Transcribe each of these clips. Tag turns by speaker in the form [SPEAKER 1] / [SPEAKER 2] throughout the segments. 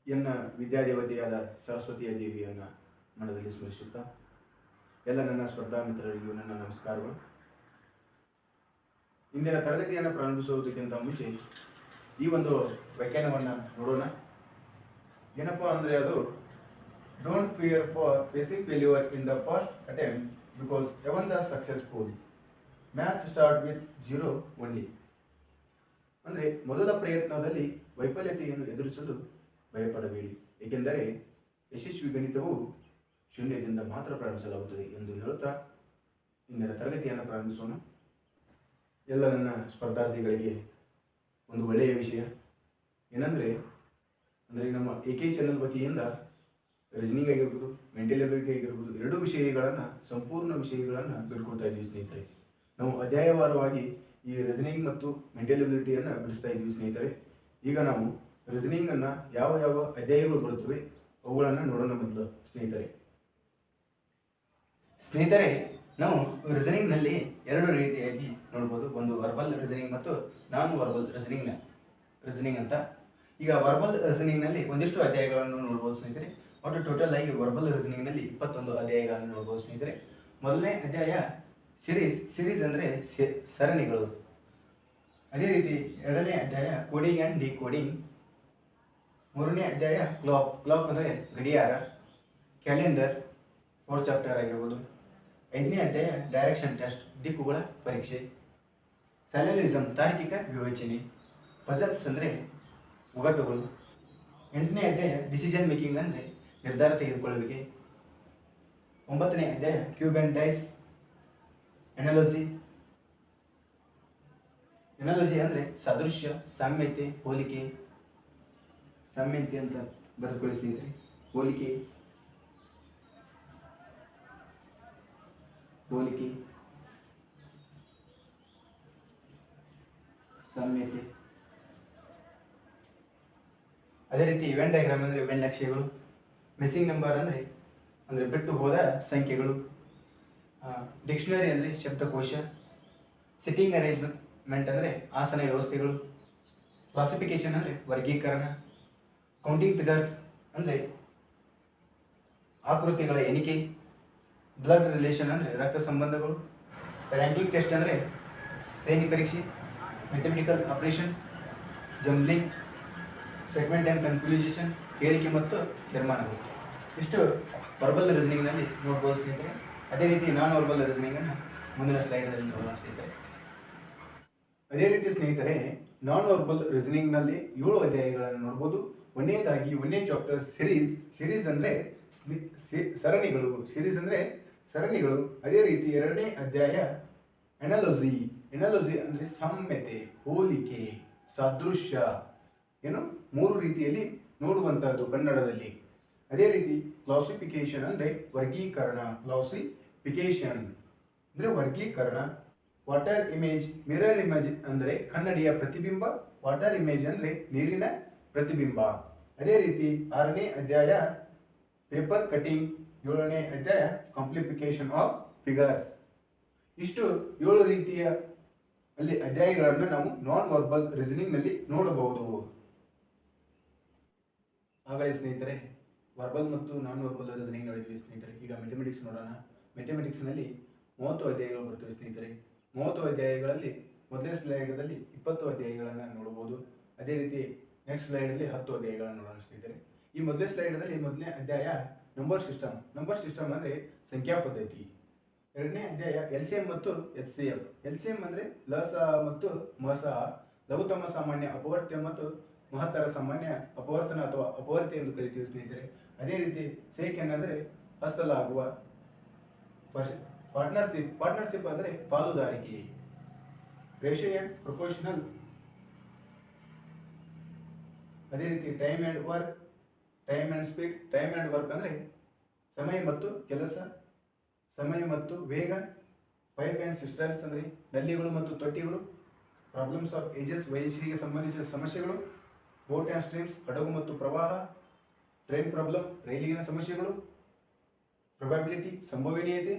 [SPEAKER 1] ಎನ್ನ ವಿದ್ಯಾದೇವತೆಯಾದ ಸರಸ್ವತಿಯ ದೇವಿಯನ್ನು ಮನದಲ್ಲಿ ಸ್ಮರಿಸುತ್ತಾ ಎಲ್ಲ ನನ್ನ ಸ್ಪರ್ಧಾ ಮಿತ್ರರಿಗೂ ನನ್ನ ನಮಸ್ಕಾರಗಳು. ಇಂದಿನ ತರಗತಿಯನ್ನು ಪ್ರಾರಂಭಿಸುವುದಕ್ಕಿಂತ ಮುಂಚೆ ಈ ಒಂದು ವ್ಯಾಖ್ಯಾನವನ್ನು ನೋಡೋಣ. ಏನಪ್ಪ ಅಂದರೆ ಅದು don't fear for facing failure in the first attempt because ಎವನ್ the successful maths start with 0 only. ಅಂದರೆ ಮೊದಲ ಪ್ರಯತ್ನದಲ್ಲಿ ವೈಫಲ್ಯತೆಯನ್ನು ಎದುರಿಸಲು ಭಯಪಡಬೇಡಿ, ಏಕೆಂದರೆ ಯಶಸ್ವಿ ಗಣಿತವು ಶೂನ್ಯದಿಂದ ಮಾತ್ರ ಪ್ರಾರಂಭಿಸಲಾಗುತ್ತದೆ ಎಂದು ಹೇಳುತ್ತಾ ಇಂದಿನ ತರಗತಿಯನ್ನು ಪ್ರಾರಂಭಿಸೋಣ. ಎಲ್ಲ ನನ್ನ ಸ್ಪರ್ಧಾರ್ಥಿಗಳಿಗೆ ಒಂದು ಒಳ್ಳೆಯ ವಿಷಯ ಏನಂದರೆ ನಮ್ಮ AK ಚಾನಲ್ ವತಿಯಿಂದ ರೀಸನಿಂಗ್ ಆಗಿರ್ಬೋದು, ಮೆಂಟಲ್ ಎಬಿಲಿಟಿ ಆಗಿರ್ಬೋದು, ಎರಡೂ ವಿಷಯಗಳನ್ನು ಸಂಪೂರ್ಣ ವಿಷಯಗಳನ್ನು ಬಿಡ್ಕೊಳ್ತಾ ಇದ್ದೀವಿ ಸ್ನೇಹಿತರೆ. ನಾವು ಅಧ್ಯಾಯವಾರವಾಗಿ ಈ ರೀಸನಿಂಗ್ ಮತ್ತು ಮೆಂಟಲ್ ಎಬಿಲಿಟಿಯನ್ನು ಬಿಡಿಸ್ತಾ ಇದ್ದೀವಿ ಸ್ನೇಹಿತರೆ. ಈಗ ನಾವು ರೀಸನಿಂಗನ್ನು ಯಾವ ಯಾವ ಅಧ್ಯಾಯಗಳು ಬರುತ್ತವೆ ಅವುಗಳನ್ನು ನೋಡೋಣ. ಮೊದಲು ಸ್ನೇಹಿತರೆ ನಾವು ರೀಸನಿಂಗ್ನಲ್ಲಿ ಎರಡು ರೀತಿಯಾಗಿ ನೋಡ್ಬೋದು. ಒಂದು ವರ್ಬಲ್ ರೀಸನಿಂಗ್ ಮತ್ತು ನಾನ್ ವರ್ಬಲ್ ರೀಸನಿಂಗ್ ಅಂತ. ಈಗ ವರ್ಬಲ್ ರೀಸನಿಂಗ್ನಲ್ಲಿ ಒಂದಿಷ್ಟು ಅಧ್ಯಾಯಗಳನ್ನು ನೋಡ್ಬೋದು ಸ್ನೇಹಿತರೆ. ಒಟ್ಟು ಟೋಟಲ್ ಆಗಿ ವರ್ಬಲ್ ರೀಸನಿಂಗ್ನಲ್ಲಿ 21 ಅಧ್ಯಾಯಗಳನ್ನು ನೋಡ್ಬೋದು ಸ್ನೇಹಿತರೆ. ಮೊದಲನೇ ಅಧ್ಯಾಯ ಸಿರೀಸ್ ಅಂದರೆ ಸರಣಿಗಳು. ಅದೇ ರೀತಿ ಎರಡನೇ ಅಧ್ಯಾಯ ಕೋಡಿಂಗ್ ಆ್ಯಂಡ್ ಡಿಕೋಡಿಂಗ್. ಮೂರನೇ ಅಧ್ಯಾಯ ಕ್ಲಾಕ್ ಅಂದರೆ ಗಡಿಯಾರ, ಕ್ಯಾಲೆಂಡರ್ 4th ಚಾಪ್ಟರ್ ಆಗಿರ್ಬೋದು. 5ನೇ ಅಧ್ಯಾಯ ಡೈರೆಕ್ಷನ್ ಟೆಸ್ಟ್, ದಿಕ್ಕುಗಳ ಪರೀಕ್ಷೆ. ಸ್ಯಾಲರಿಸಮ್ ತಾರ್ಕಿಕ ವಿವೇಚನೆ. ಪಜಲ್ಸ್ ಅಂದರೆ ಒಗಟುಗಳು. 8ನೇ ಅಧ್ಯಾಯ ಡಿಸಿಷನ್ ಮೇಕಿಂಗ್ ಅಂದರೆ ನಿರ್ಧಾರ ತೆಗೆದುಕೊಳ್ಳುವಿಕೆ. 9ನೇ ಅಧ್ಯಾಯ ಕ್ಯೂಬ್ ಆ್ಯಂಡ್ ಡೈಸ್. ಎನಾಲಜಿ ಅಂದರೆ ಸಾದೃಶ್ಯ, ಸಾಮ್ಯತೆ, ಹೋಲಿಕೆ. ಸಾಮ್ಯತೆ ಅಂತ ಬರೆದುಕೊಳ್ಳಿ ಸ್ನೇಹಿತರೆ. ಹೋಲಿಕೆ, ಸಾಮ್ಯತೆ. ಅದೇ ರೀತಿ ಇವೆಂಟ್ ಡಯಾಗ್ರಾಮ್ ಅಂದರೆ ಇವೆಂಟ್ ನಕ್ಷೆಗಳು. ಮಿಸ್ಸಿಂಗ್ ನಂಬರ್ ಅಂದರೆ ಬಿಟ್ಟು ಹೋದ ಸಂಖ್ಯೆಗಳು. ಡಿಕ್ಷನರಿ ಅಂದರೆ ಶಬ್ದಕೋಶ. ಸಿಟ್ಟಿಂಗ್ ಅರೇಂಜ್ಮೆಂಟ್ ಅಂದರೆ ಆಸನ ವ್ಯವಸ್ಥೆಗಳು. ಕ್ಲಾಸಿಫಿಕೇಶನ್ ಅಂದರೆ ವರ್ಗೀಕರಣ. ಕೌಂಟಿಂಗ್ ಫಿಗರ್ಸ್ ಅಂದರೆ ಆಕೃತಿಗಳ ಎಣಿಕೆ. ಬ್ಲಡ್ ರಿಲೇಷನ್ ಅಂದರೆ ರಕ್ತ ಸಂಬಂಧಗಳು. ರ್ಯಾಂಕಿಂಗ್ ಟೆಸ್ಟ್ ಅಂದರೆ ಶ್ರೇಣಿ ಪರೀಕ್ಷೆ. Mathematical operation, jumbling, statement and conclusion, ಹೇಳಿಕೆ ಮತ್ತು ತೀರ್ಮಾನಗಳು. ಇಷ್ಟು ವರ್ಬಲ್ ರೀಸನಿಂಗ್ನಲ್ಲಿ ನೋಡ್ಬೋದು ಸ್ನೇಹಿತರೆ. ಅದೇ ರೀತಿ ನಾನ್ ವರ್ಬಲ್ ರೀಸನಿಂಗನ್ನು ಮುಂದಿನ ಸ್ಲೈಡ್ನಲ್ಲಿ ನೋಡೋಣ ಸ್ನೇಹಿತರೆ. ಅದೇ ರೀತಿ ಸ್ನೇಹಿತರೆ ನಾನ್ ವರ್ಬಲ್ ರೀಸನಿಂಗ್ನಲ್ಲಿ 7 ಅಧ್ಯಾಯಗಳನ್ನು ನೋಡ್ಬೋದು. ಒಂದನೇ ಚಾಪ್ಟರ್ ಸಿರೀಸ್ ಅಂದರೆ ಸರಣಿಗಳು. ಅದೇ ರೀತಿ 2ನೇ ಅಧ್ಯಾಯ ಎನಾಲಜಿ ಅಂದರೆ ಸಾಮ್ಯತೆ, ಹೋಲಿಕೆ, ಸಾದೃಶ್ಯ. 3 ರೀತಿಯಲ್ಲಿ ನೋಡುವಂಥದ್ದು ಕನ್ನಡದಲ್ಲಿ. ಅದೇ ರೀತಿ ಕ್ಲಾಸಿಫಿಕೇಶನ್ ಅಂದರೆ ವರ್ಗೀಕರಣ. ವರ್ಗೀಕರಣ. ವಾಟರ್ ಇಮೇಜ್, ಮಿರರ್ ಇಮೇಜ್ ಅಂದರೆ ಕನ್ನಡಿಯ ಪ್ರತಿಬಿಂಬ. ವಾಟರ್ ಇಮೇಜ್ ಅಂದರೆ ನೀರಿನ ಪ್ರತಿಬಿಂಬ. ಅದೇ ರೀತಿ 6ನೇ ಅಧ್ಯಾಯ ಪೇಪರ್ ಕಟಿಂಗ್. 7ನೇ ಅಧ್ಯಾಯ ಕಾಂಪ್ಲಿಫಿಕೇಶನ್ ಆಫ್ ಫಿಗರ್ಸ್. ಇಷ್ಟು 7 ರೀತಿಯ ಅಧ್ಯಾಯಗಳನ್ನು ನಾವು ನಾನ್ ವರ್ಬಲ್ ರೀಸನಿಂಗ್ನಲ್ಲಿ ನೋಡಬಹುದು. ಹಾಗಾಗಿ ಸ್ನೇಹಿತರೆ ವರ್ಬಲ್ ಮತ್ತು ನಾನ್ ವರ್ಬಲ್ ರೀಸನಿಂಗ್ ನೋಡಿದ್ವಿ ಸ್ನೇಹಿತರೆ. ಈಗ ಮ್ಯಾಥಮೆಟಿಕ್ಸ್ ನೋಡೋಣ. ಮ್ಯಾಥಮೆಟಿಕ್ಸ್ನಲ್ಲಿ 30 ಅಧ್ಯಾಯಗಳು ಬರ್ತವೆ ಸ್ನೇಹಿತರೆ. 30 ಅಧ್ಯಾಯಗಳಲ್ಲಿ ಮೊದಲನೇ ಸ್ಲೈಡಲ್ಲಿ 20 ಅಧ್ಯಾಯಗಳನ್ನು ನೋಡಬಹುದು. ಅದೇ ರೀತಿ ನೆಕ್ಸ್ಟ್ ಸ್ಲೈಡಲ್ಲಿ 10 ಅಧ್ಯಾಯಗಳನ್ನು ನೋಡೋಣ ಸ್ನೇಹಿತರೆ. ಈ ಮೊದಲನೇ ಸ್ಲೈಡಲ್ಲಿ ಮೊದಲನೇ ಅಧ್ಯಾಯ ನಂಬರ್ ಸಿಸ್ಟಮ್ ಅಂದರೆ ಸಂಖ್ಯಾ ಪದ್ಧತಿ. 2ನೇ ಅಧ್ಯಾಯ LCM ಮತ್ತು HCF. LCM ಅಂದರೆ ಲಸಹ ಮತ್ತು ಮಸಹ, ಲಘುತ್ತಮ ಸಾಮಾನ್ಯ ಅಪವರ್ತ್ಯ ಮತ್ತು ಮಹತ್ತರ ಸಾಮಾನ್ಯ ಅಪವರ್ತನ ಅಥವಾ ಅಪವರ್ತ್ಯ ಎಂದು ಕರಿತೀವಿ ಸ್ನೇಹಿತರೆ. ಅದೇ ರೀತಿ ಸೇಕೆಂಡ್ ಅಂದರೆ ಹಸ್ತಲಾಗುವ. ಪಾರ್ಟ್ನರ್ಶಿಪ್ ಅಂದರೆ ಪಾಲುದಾರಿಕೆ. Ratio and proportional. ಅದೇ ರೀತಿ time and work, time and speed. Time and work ಅಂದರೆ ಸಮಯ ಮತ್ತು ಕೆಲಸ, ಸಮಯ ಮತ್ತು ವೇಗ. ಪೈಪ್ ಆ್ಯಂಡ್ ಸಿಸ್ಟರ್ಸ್ ಅಂದರೆ ನಲ್ಲಿಗಳು ಮತ್ತು ತೊಟ್ಟಿಗಳು. ಪ್ರಾಬ್ಲಮ್ಸ್ ಆಫ್ ಏಜಸ್, ವಯಸ್ಸಿಗೆ ಸಂಬಂಧಿಸಿದ ಸಮಸ್ಯೆಗಳು. ಬೋಟ್ ಆ್ಯಂಡ್ ಸ್ಟ್ರೀಮ್ಸ್, ಹಡಗು ಮತ್ತು ಪ್ರವಾಹ. ಟ್ರೈನ್ ಪ್ರಾಬ್ಲಮ್, ರೈಲಿನ ಸಮಸ್ಯೆಗಳು. ಪ್ರೊಬಬಿಲಿಟಿ, ಸಂಭವನೀಯತೆ.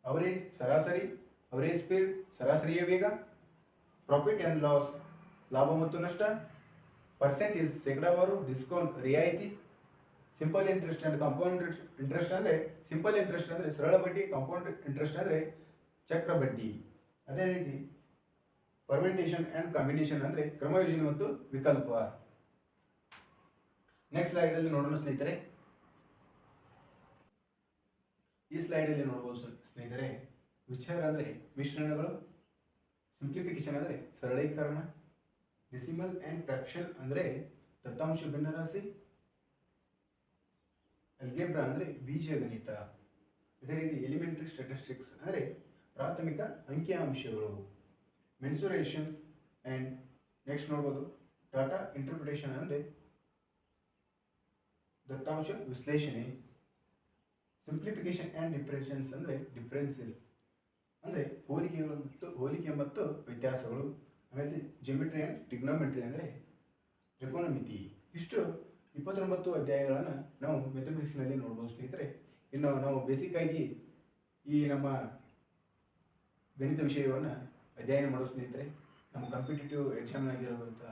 [SPEAKER 1] ಅವರೇಜ್, ಸರಾಸರಿ. ಅವರೇಜ್ ಸ್ಪೀಡ್, ಸರಾಸರಿಯ ವೇಗ. ಪ್ರಾಫಿಟ್ ಆ್ಯಂಡ್ ಲಾಸ್, ಲಾಭ ಮತ್ತು ನಷ್ಟ. ಪರ್ಸೆಂಟೇಜ್ ಶೇಕಡಾವಾರು, ಡಿಸ್ಕೌಂಟ್ ರಿಯಾಯಿತಿ, simple interest and compound interest ಅಂದರೆ ಸಿಂಪಲ್ ಇಂಟ್ರೆಸ್ಟ್ ಅಂದರೆ ಸರಳ ಬಡ್ಡಿ, ಕಾಂಪೌಂಡ್ ಇಂಟ್ರೆಸ್ಟ್ ಅಂದರೆ ಚಕ್ರ ಬಡ್ಡಿ. ಅದೇ ರೀತಿ ಪರ್ಮೆಂಟೇಷನ್ ಆ್ಯಂಡ್ ಕಾಂಬಿನೇಷನ್ ಅಂದರೆ ಕ್ರಮಯೋಜನೆ ಮತ್ತು ವಿಕಲ್ಪ. ನೆಕ್ಸ್ಟ್ ಸ್ಲೈಡಲ್ಲಿ ನೋಡೋಣ ಸ್ನೇಹಿತರೆ. ಈ ಸ್ಲೈಡಲ್ಲಿ ನೋಡ್ಬೋದು ಸ್ನೇಹಿತರೆ, ವಿಚಾರ ಅಂದರೆ ಮಿಶ್ರಣಗಳು, ಸಿಂಪ್ಲಿಫಿಕೇಶನ್ ಅಂದರೆ ಸರಳೀಕರಣ, ಡೆಸಿಮಲ್ ಆ್ಯಂಡ್ ಫ್ರಾಕ್ಷನ್ ಅಂದರೆ ದತ್ತಾಂಶ ಭಿನ್ನರಾಶಿ, ಅಲ್ಗೆಬ್ರಾ ಅಂದರೆ ಬೀಜಗಣಿತ. ಅದೇ ರೀತಿ ಎಲಿಮೆಂಟರಿ ಸ್ಟ್ಯಾಟಿಸ್ಟಿಕ್ಸ್ ಅಂದರೆ ಪ್ರಾಥಮಿಕ ಅಂಕಿಅಂಶಗಳು, ಮೆನ್ಸುರೇಷನ್ಸ್ ಆ್ಯಂಡ್ ನೆಕ್ಸ್ಟ್ ನೋಡ್ಬೋದು ಡಾಟಾ ಇಂಟರ್ಪ್ರಿಟೇಷನ್ ಅಂದರೆ ದತ್ತಾಂಶ ವಿಶ್ಲೇಷಣೆ, ಸಿಂಪ್ಲಿಫಿಕೇಶನ್ ಆ್ಯಂಡ್ ಡಿಫರೆನ್ಷನ್ಸ್ ಅಂದರೆ ಡಿಫರೆನ್ಸಿಯಲ್ಸ್ ಅಂದರೆ ಹೋಲಿಕೆ ಮತ್ತು ವ್ಯತ್ಯಾಸಗಳು. ಆಮೇಲೆ ಜಿಯೋಮೆಟ್ರಿ ಆ್ಯಂಡ್ ಟ್ರಿಗ್ನೋಮೆಟ್ರಿ ಅಂದರೆ ತ್ರಿಕೋನಮಿತಿ. ಇಷ್ಟು 29 ಅಧ್ಯಾಯಗಳನ್ನು ನಾವು ಮ್ಯಾಥಮೆಟಿಕ್ಸ್ನಲ್ಲಿ ನೋಡ್ಬೋದು ಸ್ನೇಹಿತರೆ. ಇನ್ನು ನಾವು ಬೇಸಿಕ್ ಆಗಿ ಈ ನಮ್ಮ ಗಣಿತ ವಿಷಯವನ್ನು ಅಧ್ಯಯನ ಮಾಡೋ ಸ್ನೇಹಿತರೆ, ನಮ್ಮ ಕಾಂಪಿಟೇಟಿವ್ ಎಕ್ಸಾಮ್ನಾಗಿರುವಂಥ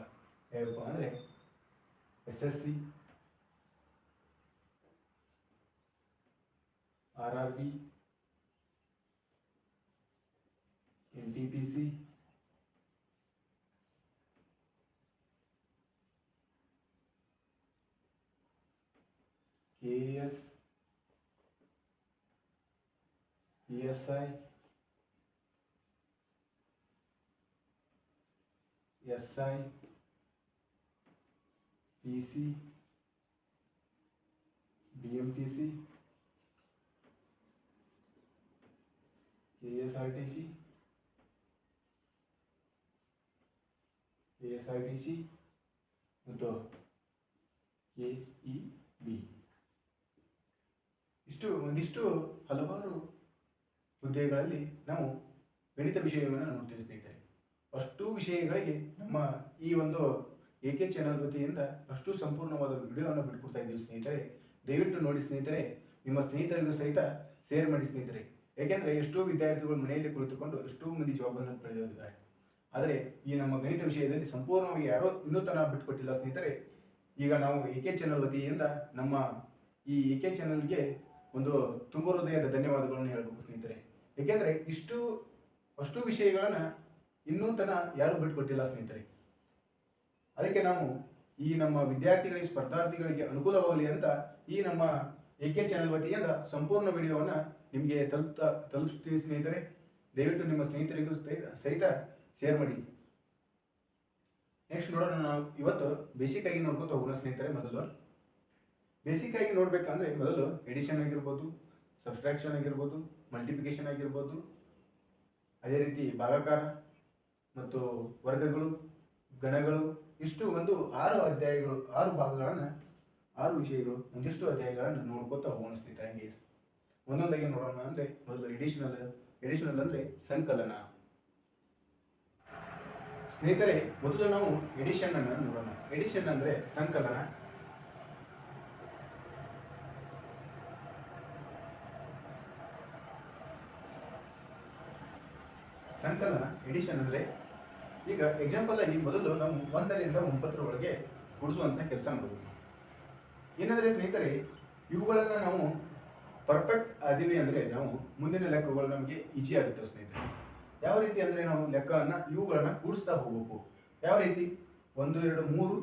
[SPEAKER 1] ಯಾವಪ್ಪ ಅಂದರೆ SSC, RRB, NTPC, KAS, PSI, SI, PC, BMTC, KSRTC, ಮತ್ತು KEB. ಒಂದಿಷ್ಟು ಹಲವಾರು ಹುದ್ದೆಗಳಲ್ಲಿ ನಾವು ಗಣಿತ ವಿಷಯವನ್ನು ನೋಡ್ತೇವೆ ಸ್ನೇಹಿತರೆ. ಅಷ್ಟು ವಿಷಯಗಳಿಗೆ ನಮ್ಮ ಈ ಒಂದು AK ಚಾನಲ್ ವತಿಯಿಂದ ಅಷ್ಟು ಸಂಪೂರ್ಣವಾದ ವಿಡಿಯೋವನ್ನು ಬಿಟ್ಕೊಡ್ತಾ ಇದ್ದೀವಿ ಸ್ನೇಹಿತರೆ. ದಯವಿಟ್ಟು ನೋಡಿ ಸ್ನೇಹಿತರೆ, ನಿಮ್ಮ ಸ್ನೇಹಿತರಿಗೂ ಸಹಿತ ಶೇರ್ ಮಾಡಿ ಸ್ನೇಹಿತರೆ. ಏಕೆಂದರೆ ಎಷ್ಟೋ ವಿದ್ಯಾರ್ಥಿಗಳು ಮನೆಯಲ್ಲಿ ಕುಳಿತುಕೊಂಡು ಎಷ್ಟೋ ಮಂದಿ ಜಾಬನ್ನು ಪಡೆದಿದ್ದಾರೆ. ಆದರೆ ಈ ನಮ್ಮ ಗಣಿತ ವಿಷಯದಲ್ಲಿ ಸಂಪೂರ್ಣವಾಗಿ ಯಾರೋ ಇನ್ನೂ ತನಕ ಬಿಟ್ಟುಕೊಟ್ಟಿಲ್ಲ ಸ್ನೇಹಿತರೆ. ಈಗ ನಾವು AK ಚಾನಲ್ ವತಿಯಿಂದ ನಮ್ಮ ಈ AK ಚಾನಲ್ಗೆ ಒಂದು ತುಂಬ ಹೃದಯದ ಧನ್ಯವಾದಗಳನ್ನು ಹೇಳಬೇಕು ಸ್ನೇಹಿತರೆ. ಏಕೆಂದರೆ ಅಷ್ಟು ವಿಷಯಗಳನ್ನು ಇನ್ನೂ ತನಕ ಯಾರೂ ಬಿಟ್ಟುಕೊಟ್ಟಿಲ್ಲ ಸ್ನೇಹಿತರೆ. ಅದಕ್ಕೆ ನಾವು ಈ ನಮ್ಮ ವಿದ್ಯಾರ್ಥಿಗಳಿಗೆ, ಸ್ಪರ್ಧಾರ್ಥಿಗಳಿಗೆ ಅನುಕೂಲವಾಗಲಿ ಅಂತ ಈ ನಮ್ಮ AK ಚಾನಲ್ ವತಿಯಿಂದ ಸಂಪೂರ್ಣ ವಿಡಿಯೋವನ್ನು ನಿಮಗೆ ತಲುಪಿಸ್ತೀವಿ ಸ್ನೇಹಿತರೆ. ದಯವಿಟ್ಟು ನಿಮ್ಮ ಸ್ನೇಹಿತರಿಗೂ ಸಹಿತ ಶೇರ್ ಮಾಡಿ. ನೆಕ್ಸ್ಟ್ ನೋಡೋಣ, ನಾವು ಇವತ್ತು ಬೇಸಿಕ್ ಆಗಿ ನೋಡ್ಕೊತ ಹೋಗೋಣ ಸ್ನೇಹಿತರೆ. ಮೊದಲು ಬೇಸಿಕ್ ಆಗಿ ನೋಡಬೇಕಂದ್ರೆ ಮೊದಲು ಎಡಿಷನ್ ಆಗಿರ್ಬೋದು, ಸಬ್ಸ್ಟ್ರಾಕ್ಷನ್ ಆಗಿರ್ಬೋದು, ಮಲ್ಟಿಪ್ಲಿಕೇಶನ್ ಆಗಿರ್ಬೋದು, ಅದೇ ರೀತಿ ಭಾಗಾಕಾರ ಮತ್ತು ವರ್ಗಗಳು, ಗಣಗಳು, ಇಷ್ಟು ಒಂದು 6 ಅಧ್ಯಾಯಗಳು, 6 ಭಾಗಗಳನ್ನು, 6 ವಿಷಯಗಳು, ಒಂದಿಷ್ಟು ಅಧ್ಯಾಯಗಳನ್ನು ನೋಡ್ಕೊತ ಹೋಗೋಣ ಸ್ನೇಹಿತರೆ. ಹಂಗೆ ಒಂದೊಂದಾಗಿ ನೋಡೋಣ. ಅಂದರೆ ಮೊದಲು ಎಡಿಷನಲ್ ಅಂದರೆ ಸಂಕಲನ ಸ್ನೇಹಿತರೆ. ಮೊದಲು ನಾವು ಎಡಿಷನ್ ಅನ್ನು ನೋಡೋಣ. ಎಡಿಷನ್ ಅಂದರೆ ಸಂಕಲನ. ಎಡಿಷನ್ ಅಂದರೆ ಈಗ ಎಕ್ಸಾಂಪಲ್ ಆಗಿ ಮೊದಲು ನಾವು 1 ರಿಂದ 9 ಕೂಡಿಸುವಂಥ ಕೆಲಸ ಮಾಡಬೇಕು. ಏನಂದರೆ ಸ್ನೇಹಿತರೆ, ಇವುಗಳನ್ನು ನಾವು ಪರ್ಫೆಕ್ಟ್ ಆದಿವಿ ಅಂದರೆ ನಾವು ಮುಂದಿನ ಲೆಕ್ಕಗಳು ನಮಗೆ ಈಜಿ ಆಗುತ್ತೆ ಸ್ನೇಹಿತರೆ. ಯಾವ ರೀತಿ ಅಂದರೆ ನಾವು ಲೆಕ್ಕವನ್ನು ಇವುಗಳನ್ನು ಕೂಡಿಸ್ತಾ ಹೋಗಬೇಕು. ಯಾವ ರೀತಿ? 1 2 3,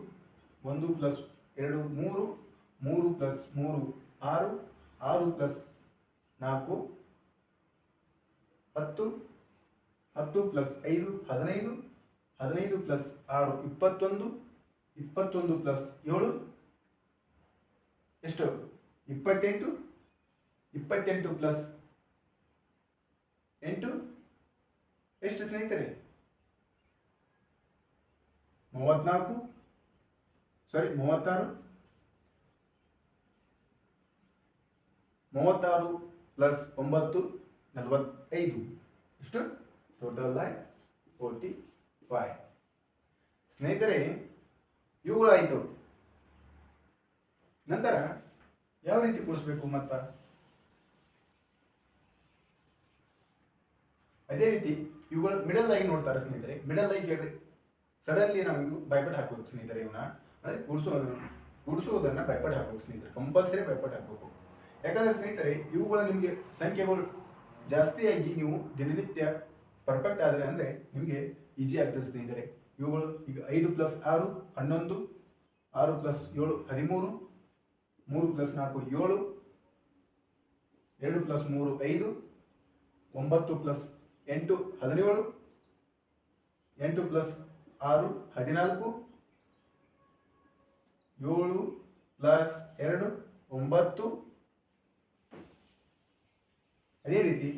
[SPEAKER 1] 1 + 2 3, 3 + 3 6, 6 + 4 10, 10 + 5 15, 15 + 6 21, 21 + 7 ಎಷ್ಟು? 28, 28 + 8 ಎಷ್ಟು ಸ್ನೇಹಿತರೆ? 36 36 + 9 45 ಎಷ್ಟು? ಟೋಟಲ್ ಆಗಿ 45 ಸ್ನೇಹಿತರೆ. ಇವುಗಳಾಯಿತು. ನಂತರ ಯಾವ ರೀತಿ ಕೂಡಿಸ್ಬೇಕು ಮತ್ತ? ಅದೇ ರೀತಿ ಇವುಗಳು ಮಿಡಲ್ ಆಗಿ ನೋಡ್ತಾರೆ ಸ್ನೇಹಿತರೆ. ಮಿಡಲ್ ಆಗಿ ಸಡನ್ಲಿ ನಾವು ಬೈಬಿಟ್ ಹಾಕಬೇಕು ಸ್ನೇಹಿತರೆ. ಇವನ್ನ ಅಂದರೆ ಕೂಡಿಸುವುದನ್ನು ಭಯಪಟ್ಟು ಹಾಕಬೇಕು ಸ್ನೇಹಿತರೆ, ಕಂಪಲ್ಸರಿ ಭಯಪಟ್ಟು ಹಾಕಬೇಕು. ಯಾಕಂದರೆ ಸ್ನೇಹಿತರೆ ಇವುಗಳ ನಿಮಗೆ ಸಂಖ್ಯೆಗಳು ಜಾಸ್ತಿಯಾಗಿ ನೀವು ದಿನನಿತ್ಯ ಪರ್ಫೆಕ್ಟ್ ಆದರೆ ಅಂದರೆ ನಿಮಗೆ ಈಸಿ ಆಗ್ತದೆ ಸ್ನೇಹಿತರೆ. ಇವುಗಳು ಈಗ 5 + 6 11, 6 + 7 13, 3 + 4 7, 2 + 3 5, 9 + 8 17, 8 + 6 14, 7 + 2 9. ಅದೇ ರೀತಿ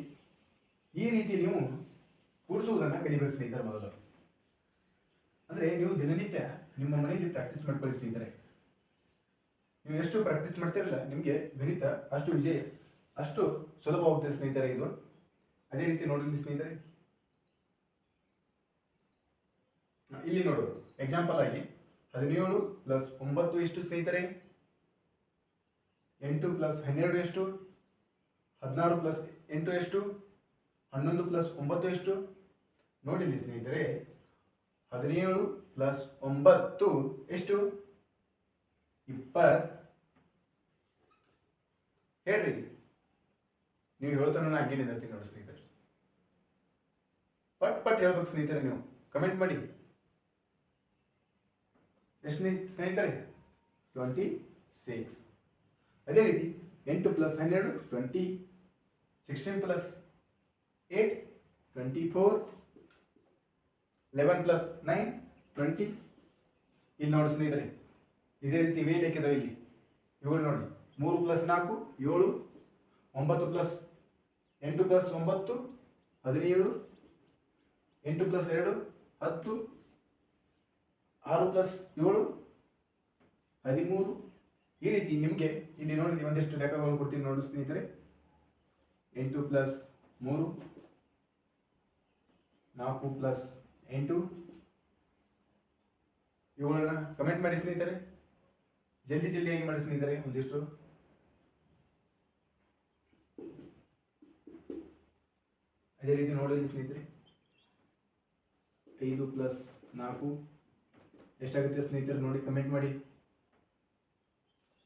[SPEAKER 1] ಈ ರೀತಿ ನೀವು ಕೂಡಿಸುವುದನ್ನು ಕಲಿಬೇಕು ಸ್ನೇಹಿತರೆ. ಮೊದಲು ಅಂದರೆ ನೀವು ದಿನನಿತ್ಯ ನಿಮ್ಮ ಮನೆಯಲ್ಲಿ ಪ್ರಾಕ್ಟೀಸ್ ಮಾಡ್ಕೊಳ್ಳಿ ಸ್ನೇಹಿತರೆ. ನೀವು ಎಷ್ಟು ಪ್ರಾಕ್ಟೀಸ್ ಮಾಡ್ತಿರಲ್ಲ ನಿಮಗೆ ಗಣಿತ ಅಷ್ಟು ಸುಲಭವಾಗುತ್ತೆ ಸ್ನೇಹಿತರೆ ಇದು. ಅದೇ ರೀತಿ ನೋಡಿಲ್ಲಿ ಸ್ನೇಹಿತರೆ, ಇಲ್ಲಿ ನೋಡು ಎಕ್ಸಾಂಪಲ್ ಆಗಿ 17 + 9 ಎಷ್ಟು ಸ್ನೇಹಿತರೆ? 8 + 12 ಎಷ್ಟು? 16 + 8 ಎಷ್ಟು? 11 + 9 ಎಷ್ಟು? ನೋಡಿಲ್ಲಿ ಸ್ನೇಹಿತರೆ, 17 + 9 ಎಷ್ಟು? 20. ಹೇಳ್ರಿ, ನೀವು ಹೇಳ್ತಾನೆ ನಾನು ಹಂಗೆ ನಿಂದಿರ್ತೀನಿ ನೋಡಿ ಸ್ನೇಹಿತರೆ. ಪಟ್ ಹೇಳ್ಬೇಕು ಸ್ನೇಹಿತರೆ, ನೀವು ಕಮೆಂಟ್ ಮಾಡಿ. ಎಷ್ಟು ಸ್ನೇಹಿತರೆ? 26. ಅದೇ ರೀತಿ 8 + 12 20, 16 + 8 24, 11 + 9 20. ಇಲ್ಲಿ ನೋಡಿ ಸ್ನೇಹಿತರೆ, ಇದೇ ರೀತಿ ಇವೆ ಲೆಕ್ಕಿದಾವೆ ಇಲ್ಲಿ. ಇವುಗಳು ನೋಡಿ 3 + 4 7, 9 + 8 + 9 17, 8 + 2 10, 6 + 7 13. ಈ ರೀತಿ ನಿಮಗೆ ಇಲ್ಲಿ ನೋಡಿ ಒಂದಿಷ್ಟು ಲೆಕ್ಕಗಳನ್ನು ಕೊಡ್ತೀನಿ ನೋಡಿ ಸ್ನೇಹಿತರೆ. 8 + 3 4 + 8. ಇವುಗಳನ್ನ ಕಮೆಂಟ್ ಮಾಡಿ ಸ್ನೇಹಿತರೆ, ಜಲ್ದಿಯಾಗಿ ಮಾಡಿ ಸ್ನೇಹಿತರೆ. ಒಂದಿಷ್ಟು ಅದೇ ರೀತಿ ನೋಡಿ ಸ್ನೇಹಿತರೆ, 5 + 4 ಎಷ್ಟಾಗುತ್ತೆ ಸ್ನೇಹಿತರೆ ನೋಡಿ ಕಮೆಂಟ್ ಮಾಡಿ.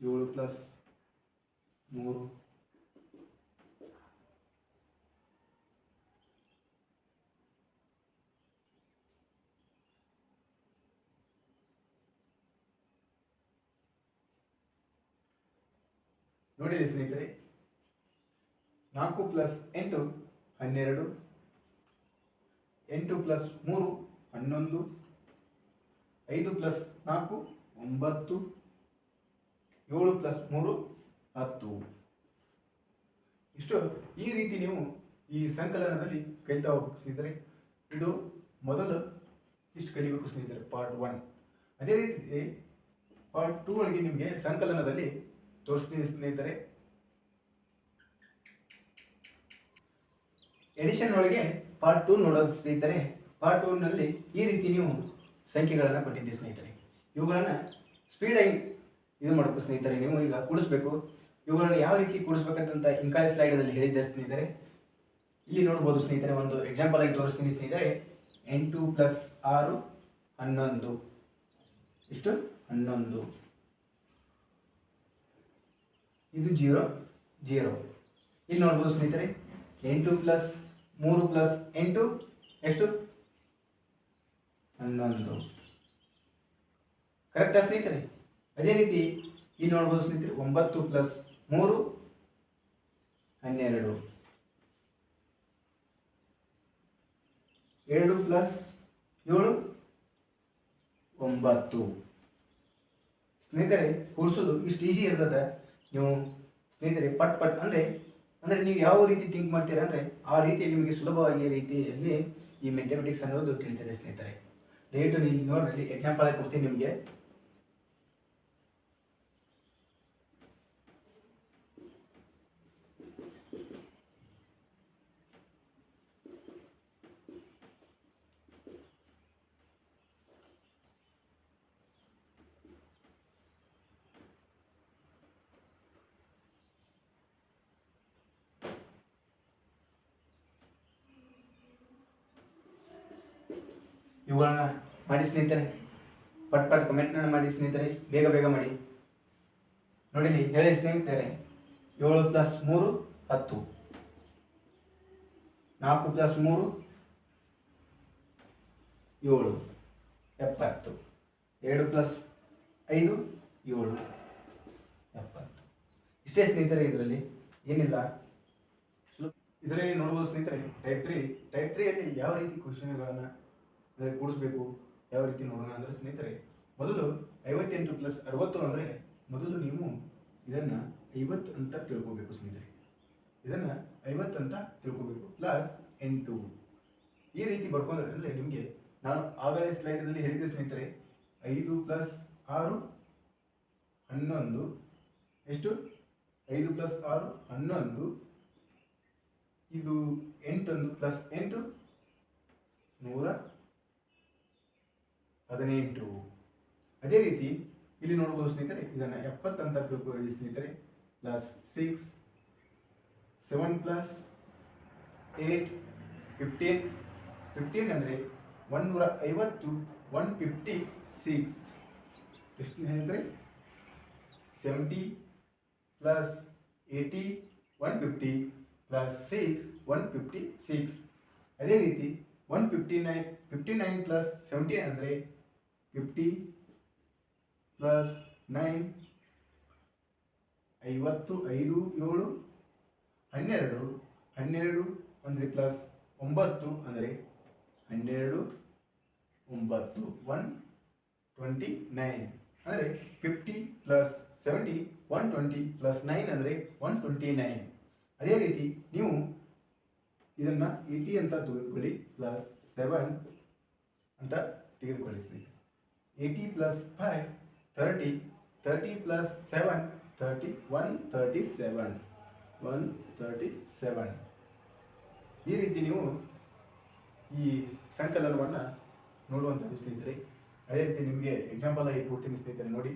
[SPEAKER 1] 7 + 3 ನೋಡಿದೆ ಸ್ನೇಹಿತರೆ. 4 + 8 12, 8 + 3 11, 5 + 4 9, 7 + 3 10. ಇಷ್ಟು ಈ ರೀತಿ ನೀವು ಈ ಸಂಕಲನದಲ್ಲಿ ಕಲಿತಾ ಹೋಗ್ಬೇಕು ಸ್ನೇಹಿತರೆ. ಇದು ಮೊದಲು ಇಷ್ಟು ಕಲಿಬೇಕು ಸ್ನೇಹಿತರೆ, ಪಾರ್ಟ್ 1. ಅದೇ ರೀತಿ ಪಾರ್ಟ್ 2 ಒಳಗೆ ನಿಮಗೆ ಸಂಕಲನದಲ್ಲಿ ತೋರಿಸ್ತೀನಿ ಸ್ನೇಹಿತರೆ. ಎಡಿಷನ್ ಒಳಗೆ ಪಾರ್ಟ್ 2 ನೋಡೋದು ಸ್ನೇಹಿತರೆ. ಪಾರ್ಟ್ 2 ನಲ್ಲಿ ಈ ರೀತಿ ನೀವು ಸಂಖ್ಯೆಗಳನ್ನು ಕೊಟ್ಟಿದ್ದೀವಿ ಸ್ನೇಹಿತರೆ. ಇವುಗಳನ್ನು ಸ್ಪೀಡಾಗಿ ಇದು ಮಾಡಬೇಕು ಸ್ನೇಹಿತರೆ. ನೀವು ಈಗ ಕೂಡಿಸ್ಬೇಕು. ಇವುಗಳನ್ನು ಯಾವ ರೀತಿ ಕೂಡಿಸ್ಬೇಕಂತ ಇಂಕಾಳಿ ಸ್ಲೈಡಲ್ಲಿ ಹೇಳಿದ್ದೆ ಸ್ನೇಹಿತರೆ. ಇಲ್ಲಿ ನೋಡ್ಬೋದು ಸ್ನೇಹಿತರೆ, ಒಂದು ಎಕ್ಸಾಂಪಲ್ ಆಗಿ ತೋರಿಸ್ತೀನಿ ಸ್ನೇಹಿತರೆ. 8 + 6 11 ಇಷ್ಟು 11. ಇದು 0 0. ಇಲ್ಲಿ ನೋಡ್ಬೋದು ಸ್ನೇಹಿತರೆ, 8 + 3 + 8 ಎಷ್ಟು? 11. ಕರೆಕ್ಟಾ ಸ್ನೇಹಿತರೆ? ಅದೇ ರೀತಿ ಇಲ್ಲಿ ನೋಡ್ಬೋದು ಸ್ನೇಹಿತರೆ, 9 + 3 12, 2 + 7 9. ಸ್ನೇಹಿತರೆ ಕೂಡಿಸೋದು ಇಷ್ಟು ಈಸಿ ಇರ್ತದೆ. ನೀವು ಸ್ನೇಹಿತರೆ ಪಟ್ ಅಂದರೆ ನೀವು ಯಾವ ರೀತಿ ಥಿಂಕ್ ಮಾಡ್ತೀರಾ ಅಂದರೆ ಆ ರೀತಿ ನಿಮಗೆ ಸುಲಭವಾಗಿ ರೀತಿಯಲ್ಲಿ ಈ ಮ್ಯಾಥಮೆಟಿಕ್ಸ್ ಅನ್ನೋದು ತಿಳಿತದೆ ಸ್ನೇಹಿತರೆ. ದಯವಿಟ್ಟು ನೀವು ನೋಡ್ರಿ, ಎಕ್ಸಾಂಪಲ್ ಆಗಿ ಕೊಡ್ತೀನಿ ನಿಮಗೆ. ಇವುಗಳನ್ನ ಮಾಡಿ ಸ್ನೇಹಿತರೆ.
[SPEAKER 2] ಪಟ್ ಪಟ್ ಕಮೆಂಟ್ನ ಮಾಡಿ ಸ್ನೇಹಿತರೆ, ಬೇಗ ಬೇಗ ಮಾಡಿ. ನೋಡಿ ಹೇಳಿ ಸ್ನೇಹಿತರೆ, 7 + 3 10, 4 + 3 7 70, 2 + 5 7 70. ಇಷ್ಟೇ ಸ್ನೇಹಿತರೆ, ಇದರಲ್ಲಿ ಏನಿಲ್ಲ.
[SPEAKER 1] ಇದರಲ್ಲಿ ನೋಡ್ಬೋದು ಸ್ನೇಹಿತರೆ, ಟೈಪ್ 3ಯಲ್ಲಿ ಯಾವ ರೀತಿ ಕ್ವಶನ್ಗಳನ್ನು ಕೂಡಿಸ್ಬೇಕು, ಯಾವ ರೀತಿ ನೋಡೋಣ ಅಂದರೆ ಸ್ನೇಹಿತರೆ, ಮೊದಲು 58 + 60 ಅಂದರೆ ಮೊದಲು ನೀವು ಇದನ್ನು 50 ಅಂತ ತಿಳ್ಕೋಬೇಕು ಸ್ನೇಹಿತರೆ. ಇದನ್ನು 50 ಅಂತ ತಿಳ್ಕೋಬೇಕು, +8 ಈ ರೀತಿ ಬರ್ಕೊಂಡ್ರೆ ಅಂದರೆ ನಿಮಗೆ ನಾನು ಆಗಲೇ ಸ್ಲೈಡಲ್ಲಿ ಹೇಳಿದೆ ಸ್ನೇಹಿತರೆ, 5 + 6 11 ಎಷ್ಟು, 5 + 6 11, ಇದು 8 + 8 118. ಅದೇ ರೀತಿ ಇಲ್ಲಿ ನೋಡ್ಬೋದು ಸ್ನೇಹಿತರೆ, ಇದನ್ನು 70 ಅಂತ ತಿಳ್ಕೊಳ್ಳಿ ಸ್ನೇಹಿತರೆ, +6 7 + 8 15 ಅಂದರೆ 150 156 ಎಷ್ಟು ಸ್ನೇಹಿತರೆ, 70 + 80 150 + 6 156. ಅದೇ ರೀತಿ 59 + 70 ಅಂದರೆ 50 + 9 50 5 7 12 12 ಅಂದರೆ +9 ಅಂದರೆ 12 9 129 ಅಂದರೆ 50 + 70 120 + 9 ಅಂದರೆ 129. ಅದೇ ರೀತಿ ನೀವು ಇದನ್ನು 80 ಅಂತ ತೆಗೆದುಕೊಳ್ಳಿ, +7 ಅಂತ ತೆಗೆದುಕೊಳ್ಳಿ ಸ್ನೇಹಿತರೆ. 80 + 5 30 30 + 7 30 137 137. ಈ ರೀತಿ ನೀವು ಈ ಸಂಕಲನವನ್ನು ನೋಡುವಂಥದ್ದು ಸ್ನೇಹಿತರೆ. ಅದೇ ರೀತಿ ನಿಮಗೆ ಎಕ್ಸಾಂಪಲ್ ಆಗಿ ಕೊಡ್ತೀನಿ ಸ್ನೇಹಿತರೆ, ನೋಡಿ.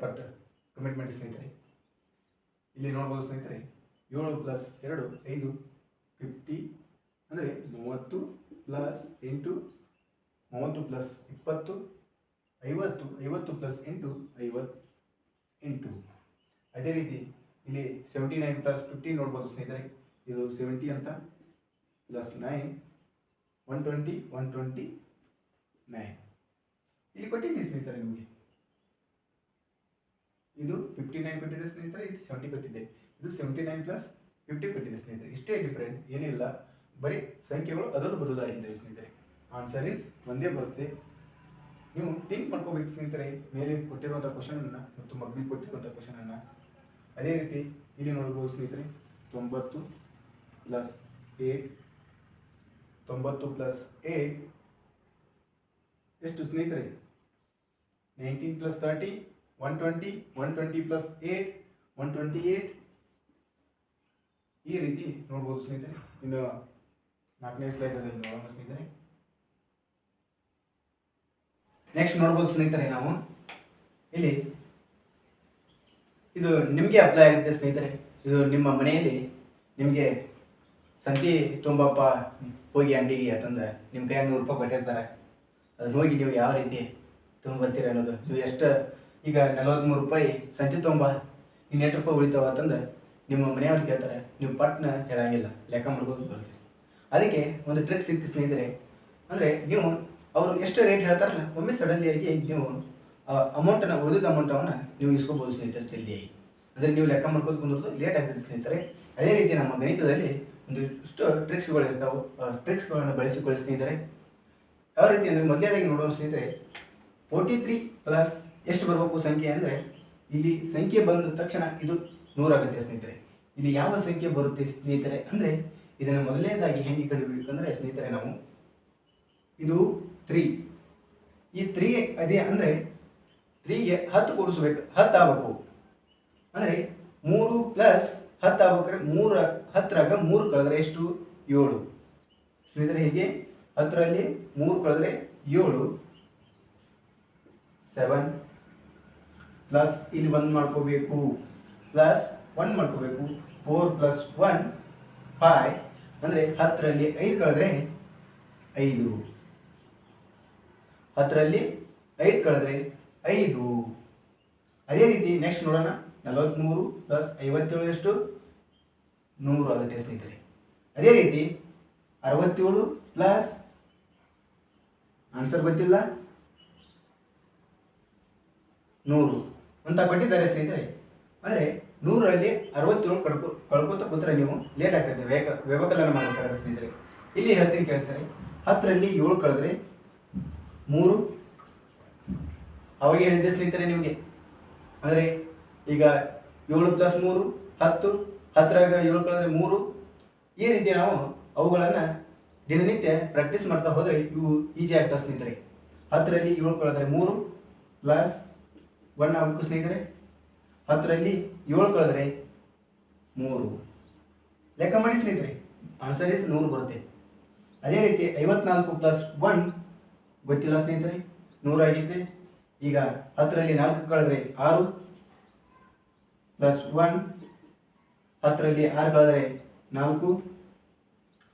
[SPEAKER 1] ಪಟ್ ಕಮೆಂಟ್ ಮಾಡಿ ಸ್ನೇಹಿತರೆ. ಇಲ್ಲಿ ನೋಡ್ಬೋದು ಸ್ನೇಹಿತರೆ, 7 + 2 5 50 ಅಂದರೆ 30 + 8 30 + 20 50 50 + 8 58. ಅದೇ ರೀತಿ ಇಲ್ಲಿ 79 + 15 ನೋಡ್ಬೋದು ಸ್ನೇಹಿತರೆ, ಇದು 70 ಅಂತ +9 120 129 ಇಲ್ಲಿ ಕೊಟ್ಟಿದ್ದೀನಿ ಸ್ನೇಹಿತರೆ. ನಿಮಗೆ ಇದು 59 ಕೊಟ್ಟಿದೆ ಸ್ನೇಹಿತರೆ, ಇದು 70 ಕೊಟ್ಟಿದೆ. ಇದು 79 + 50 ಕೊಟ್ಟಿದೆ ಸ್ನೇಹಿತರೆ. ಇಷ್ಟೇ ಡಿಫ್ರೆಂಟ್, ಏನಿಲ್ಲ, ಬರೀ ಸಂಖ್ಯೆಗಳು ಅದಲು ಬದಲಾಗಿದ್ದಾವೆ ಸ್ನೇಹಿತರೆ. ಆನ್ಸರ್ ಇಸ್ ಒಂದೇ ಬರುತ್ತೆ. ನೀವು ಥಿಂಕ್ ಮಾಡ್ಕೋಬೇಕು ಸ್ನೇಹಿತರೆ, ಮೇಲೆ ಕೊಟ್ಟಿರುವಂಥ ಕ್ವಶನನ್ನು ಮತ್ತು ಮಗ್ಗಿಗೆ ಕೊಟ್ಟಿರುವಂಥ ಕ್ವಶನನ್ನು. ಅದೇ ರೀತಿ ಇಲ್ಲಿ ನೋಡ್ಬೋದು ಸ್ನೇಹಿತರೆ, 90 + 8 90 + 8 ಎಷ್ಟು ಸ್ನೇಹಿತರೆ, 19 + 30 120 120 + 8 128. ಈ ರೀತಿ ನೋಡ್ಬೋದು ಸ್ನೇಹಿತರೆ. ಇನ್ನು 4ನೇ ಸ್ಲೈಡಲ್ಲಿ ನೋಡೋಣ ಸ್ನೇಹಿತರೆ.
[SPEAKER 2] ನೆಕ್ಸ್ಟ್ ನೋಡ್ಬೋದು ಸ್ನೇಹಿತರೆ, ನಾವು ಇಲ್ಲಿ ಇದು ನಿಮಗೆ ಅಪ್ಲೈ ಆಗುತ್ತೆ ಸ್ನೇಹಿತರೆ. ಇದು ನಿಮ್ಮ ಮನೆಯಲ್ಲಿ ನಿಮಗೆ ಸಂತಿ ತುಂಬಪ್ಪ ಹೋಗಿ ಅಂಗಡಿಗೆ ಅಂತಂದ್ರೆ ನಿಮ್ಮ ಕೈಯಾಗ 100 ರೂಪಾಯಿ ಕೊಟ್ಟಿರ್ತಾರೆ. ಅದನ್ನ ಹೋಗಿ ನೀವು ಯಾವ ರೀತಿ ತೊಗೊಂಡ್ಬರ್ತೀರ ಅನ್ನೋದು, ನೀವು ಎಷ್ಟು ಈಗ 43 ರೂಪಾಯಿ ಸಂತಿ ತೊಗೊಂಬ, ಇನ್ನು 8 ರೂಪಾಯಿ ಉಳಿತಾವ ಅಂತಂದು ನಿಮ್ಮ ಮನೆಯವ್ರು ಕೇಳ್ತಾರೆ. ನೀವು ಪಟ್ನ ಹೇಳಂಗಿಲ್ಲ, ಲೆಕ್ಕ ಮಾಡ್ಕೊಂಡು ಬರ್ತೀರಿ. ಅದಕ್ಕೆ ಒಂದು ಟ್ರಿಕ್ ಸಿಕ್ತು ಸ್ನೇಹಿತರೆ. ಅಂದರೆ ನೀವು ಅವರು ಎಷ್ಟು ರೇಟ್ ಹೇಳ್ತಾರಲ್ಲ, ಒಮ್ಮೆ ಸಡನ್ಲಿಯಾಗಿ ನೀವು ಅಮೌಂಟನ್ನು, ಉಳಿದ ಅಮೌಂಟನ್ನು ನೀವು ಇಸ್ಕೋಬೋದು ಸ್ನೇಹಿತರೆ ಜಲ್ದಿಯಾಗಿ. ಅಂದರೆ ನೀವು ಲೆಕ್ಕ ಮಾಡ್ಕೊಂಡು ಕುಂದ್ರದು ಲೇಟ್ ಆಗ್ತದೆ ಸ್ನೇಹಿತರೆ. ಅದೇ ರೀತಿ ನಮ್ಮ ಗಣಿತದಲ್ಲಿ ಒಂದಿಷ್ಟು ಟ್ರಿಕ್ಸ್ಗಳು ಇರ್ತಾವೆ. ಟ್ರಿಕ್ಸ್ಗಳನ್ನು ಬಳಸಿಕೊಳ್ಳಿ ಸ್ನೇಹಿತರೆ. ಯಾವ ರೀತಿ ಅಂದರೆ ಮೊದಲನೇದಾಗಿ ನೋಡೋಣ ಸ್ನೇಹಿತರೆ, 43 ಪ್ಲಸ್ ಎಷ್ಟು ಬರಬೇಕು ಸಂಖ್ಯೆ ಅಂದರೆ, ಇಲ್ಲಿ ಸಂಖ್ಯೆ ಬಂದ ತಕ್ಷಣ ಇದು 100 ಆಗುತ್ತೆ ಸ್ನೇಹಿತರೆ. ಇಲ್ಲಿ ಯಾವ ಸಂಖ್ಯೆ ಬರುತ್ತೆ ಸ್ನೇಹಿತರೆ ಅಂದರೆ, ಇದನ್ನು ಮೊದಲನೇದಾಗಿ ಹೆಂಗೆ ಕಂಡುಹಿಡಿಯಬೇಕಂದ್ರೆ ಸ್ನೇಹಿತರೆ, ನಾವು ಇದು 3, ಈ 3 ಅದೇ ಅಂದರೆ 3ಗೆ 10 ಕೂಡಿಸ್ಬೇಕು, 10 ಆಗಬೇಕು. ಅಂದರೆ 3 + 10 ಆಗ್ಬೇಕಾದ್ರೆ 10ರಾಗ 3 ಕಳೆದ್ರೆ ಎಷ್ಟು? 7 ಸ್ನೇಹಿತರೆ. ಹೀಗೆ 10ರಲ್ಲಿ 3 ಕಳೆದ್ರೆ 7, 7 ಪ್ಲಸ್ ಇಲ್ಲಿ 1 ಮಾಡ್ಕೋಬೇಕು, ಪ್ಲಸ್ 1 ಮಾಡ್ಕೋಬೇಕು, 4 ಪ್ಲಸ್ 1 5 ಅಂದರೆ 10ರಲ್ಲಿ 5 ಕಳೆದ್ರೆ 5, 10ರಲ್ಲಿ 5 ಕಳೆದ್ರೆ 5. ಅದೇ ರೀತಿ ನೆಕ್ಸ್ಟ್ ನೋಡೋಣ. 43 ಪ್ಲಸ್ 57 ಎಷ್ಟು? 100 ಆಗುತ್ತೆ ಸ್ನೇಹಿತರೆ. ಅದೇ ರೀತಿ 67 ಪ್ಲಸ್ ಆನ್ಸರ್ ಗೊತ್ತಿಲ್ಲ 100 ಅಂತ ಕೊಟ್ಟಿದ್ದಾರೆ ಸ್ನೇಹಿತರೆ. ಅಂದರೆ 100ರಲ್ಲಿ 67 ಕಳ್ಕೊತ ಕೂತ್ರೆ ನೀವು ಲೇಟ್ ಆಗ್ತದೆ, ವ್ಯವಕಲನ ಮಾಡಬೇಕಾದ್ರೆ ಸ್ನೇಹಿತರೆ. ಇಲ್ಲಿ ಹೇಳ್ತೀನಿ ಕೇಳಿಸ್ತಾರೆ. 10ರಲ್ಲಿ 7 ಕಳೆದ್ರೆ 3, ಅವಾಗ ಹೇಳಿದ್ದೆ ಸ್ನೇಹಿತರೆ ನಿಮಗೆ. ಅಂದರೆ ಈಗ 7 ಪ್ಲಸ್ 3 10, 10ರಾಗ 7 ಕಳೆದ್ರೆ 3. ಈ ರೀತಿ ನಾವು ಅವುಗಳನ್ನು ದಿನನಿತ್ಯ ಪ್ರಾಕ್ಟೀಸ್ ಮಾಡ್ತಾ ಹೋದರೆ ಇವು ಈಜಿ ಆಗ್ತವೆ ಸ್ನೇಹಿತರೆ. 10ರಲ್ಲಿ 7 ಕಳೆದ್ರೆ 3 ಪ್ಲಸ್ 1 ಆಗಬೇಕು ಸ್ನೇಹಿತರೆ. 10ರಲ್ಲಿ 7 ಕಳೆದ್ರೆ 3 ಲೆಕ್ಕ ಮಾಡಿ ಸ್ನೇಹಿತರೆ. ಆನ್ಸರ್ ಇಸ್ 100 ಬರುತ್ತೆ. ಅದೇ ರೀತಿ 54 ಪ್ಲಸ್ 1 ಗೊತ್ತಿಲ್ಲ ಸ್ನೇಹಿತರೆ, 100 ಆಗಿದ್ದೆ. ಈಗ 10ರಲ್ಲಿ 4 ಕಳೆದ್ರೆ 6 ಪ್ಲಸ್ 1, 10ರಲ್ಲಿ 6 ಕಳೆದ್ರೆ 4,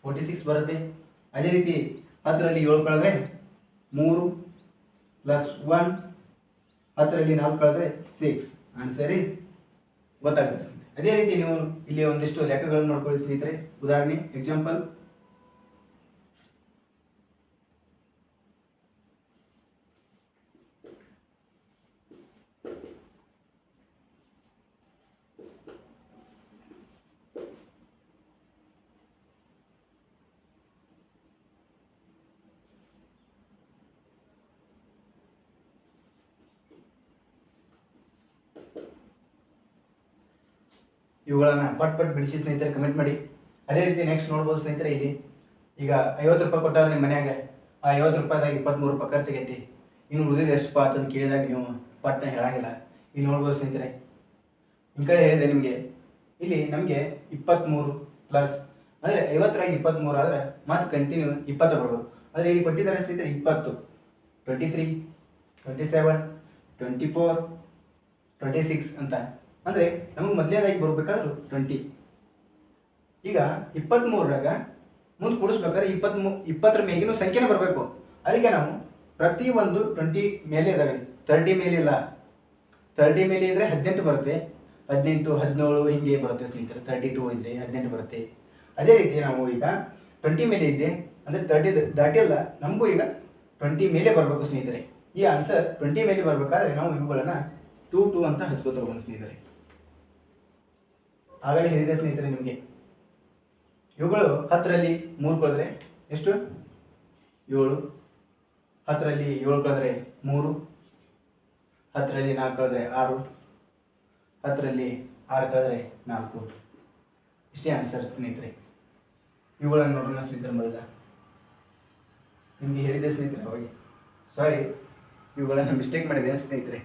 [SPEAKER 2] 46 ಬರುತ್ತೆ. ಅದೇ ರೀತಿ 10ರಲ್ಲಿ 7 ಕಳೆದ್ರೆ 3 ಪ್ಲಸ್ 1, 10ರಲ್ಲಿ 4 ಕಳೆದ್ರೆ 6. ಆನ್ಸರ್ ಈಸ್ ಗೊತ್ತಾಗುತ್ತೆ ಸ್ನೇಹಿತರೆ. ಅದೇ ರೀತಿ ನೀವು ಇಲ್ಲಿ ಒಂದಿಷ್ಟು ಲೆಕ್ಕಗಳನ್ನು ಮಾಡ್ಕೊಳ್ಳಿ ಸ್ನೇಹಿತರೆ. ಉದಾಹರಣೆ, ಎಕ್ಸಾಂಪಲ್. ಇವುಗಳನ್ನು ಪಟ್ ಬಿಡಿಸಿ ಸ್ನೇಹಿತರೆ, ಕಮೆಂಟ್ ಮಾಡಿ. ಅದೇ ರೀತಿ ನೆಕ್ಸ್ಟ್ ನೋಡ್ಬೋದು ಸ್ನೇಹಿತರೆ. ಇಲ್ಲಿ ಈಗ 50 ರೂಪಾಯಿ ಕೊಟ್ಟಾರ ನಿಮ್ಮ ಮನ್ಯಾಗ, ಆ 50 ರೂಪಾಯಿದಾಗ 23 ರೂಪಾಯಿ ಖರ್ಚಾಗೈತಿ. ಇನ್ನು ಉಳಿದಿದ್ದು ಎಷ್ಟಪ್ಪ ಅಂತ ಕೇಳಿದಾಗ ನೀವು ಪಟ್ಟ ಹೇಳಾಗಿಲ್ಲ. ಇಲ್ಲಿ ನೋಡ್ಬೋದು ಸ್ನೇಹಿತರೆ. ಈ ಕಡೆ ಹೇಳಿದೆ ನಿಮಗೆ, ಇಲ್ಲಿ ನಮಗೆ 23 ಪ್ಲಸ್ ಅಂದರೆ 50ರಾಗ 23 ಆದರೆ ಮತ್ತೆ ಕಂಟಿನ್ಯೂ 20 ಬರ್ಬೋದು. ಅಂದರೆ ಇಲ್ಲಿ ಕೊಟ್ಟಿದ್ದಾರೆ ಸ್ನೇಹಿತರೆ 20, 23, 27, 24, 26 ಅಂತ. ಅಂದರೆ ನಮಗೆ ಮೊದಲೇದಾಗಿ ಬರಬೇಕಾದ್ರೂ 20. ಈಗ 23ರಾಗ ಮುಂದೆ ಕೂಡಿಸ್ಬೇಕಾದ್ರೆ 20ರ ಮೇಗಿನೂ ಸಂಖ್ಯೆನೇ ಬರಬೇಕು. ಅದಕ್ಕೆ ನಾವು ಪ್ರತಿಯೊಂದು 20 ಮೇಲೆ ಇದ್ದಾವೆ, 30 ಮೇಲೆ ಇಲ್ಲ. 30 ಮೇಲೆ ಇದ್ದರೆ 18 ಬರುತ್ತೆ, 18, 17 ಹಿಂಗೆ ಬರುತ್ತೆ ಸ್ನೇಹಿತರೆ. 32 ಇದ್ದರೆ 18 ಬರುತ್ತೆ. ಅದೇ ರೀತಿ ನಾವು ಈಗ 20 ಮೇಲೆ ಇದ್ದೆ ಅಂದರೆ 30 ದಾಟಿಲ್ಲ, ನಮಗೂ ಈಗ 20 ಮೇಲೆ ಬರಬೇಕು ಸ್ನೇಹಿತರೆ. ಈ ಆನ್ಸರ್ 20 ಮೇಲೆ ಬರಬೇಕಾದ್ರೆ ನಾವು ಇವುಗಳನ್ನು 2 2 ಅಂತ ಹಚ್ಕೋತ ಹೋಗೋಣ ಸ್ನೇಹಿತರೆ. ಆಗಲೇ ಹೇಳಿದೆ ಸ್ನೇಹಿತರೆ ನಿಮಗೆ, ಇವುಗಳು 10ರಲ್ಲಿ 3 ಕಳೆದ್ರೆ ಎಷ್ಟು? 7, 10ರಲ್ಲಿ 7 ಕಳೆದ್ರೆ 3, 10ರಲ್ಲಿ 4 ಕಳೆದ್ರೆ 6, 10ರಲ್ಲಿ 6 ಕಳೆದ್ರೆ 4. ಇಷ್ಟೇ ಆನ್ಸರ್ ಸ್ನೇಹಿತರೆ. ಇವುಗಳನ್ನು ನೋಡೋಣ ಸ್ನೇಹಿತರೆ. ಮೊದಲ ನಿಮಗೆ ಹೇಳಿದೆ ಸ್ನೇಹಿತರೆ ಅವಾಗ, ಸಾರಿ, ಇವುಗಳನ್ನು ಮಿಸ್ಟೇಕ್ ಮಾಡಿದೆ ಸ್ನೇಹಿತರೆ.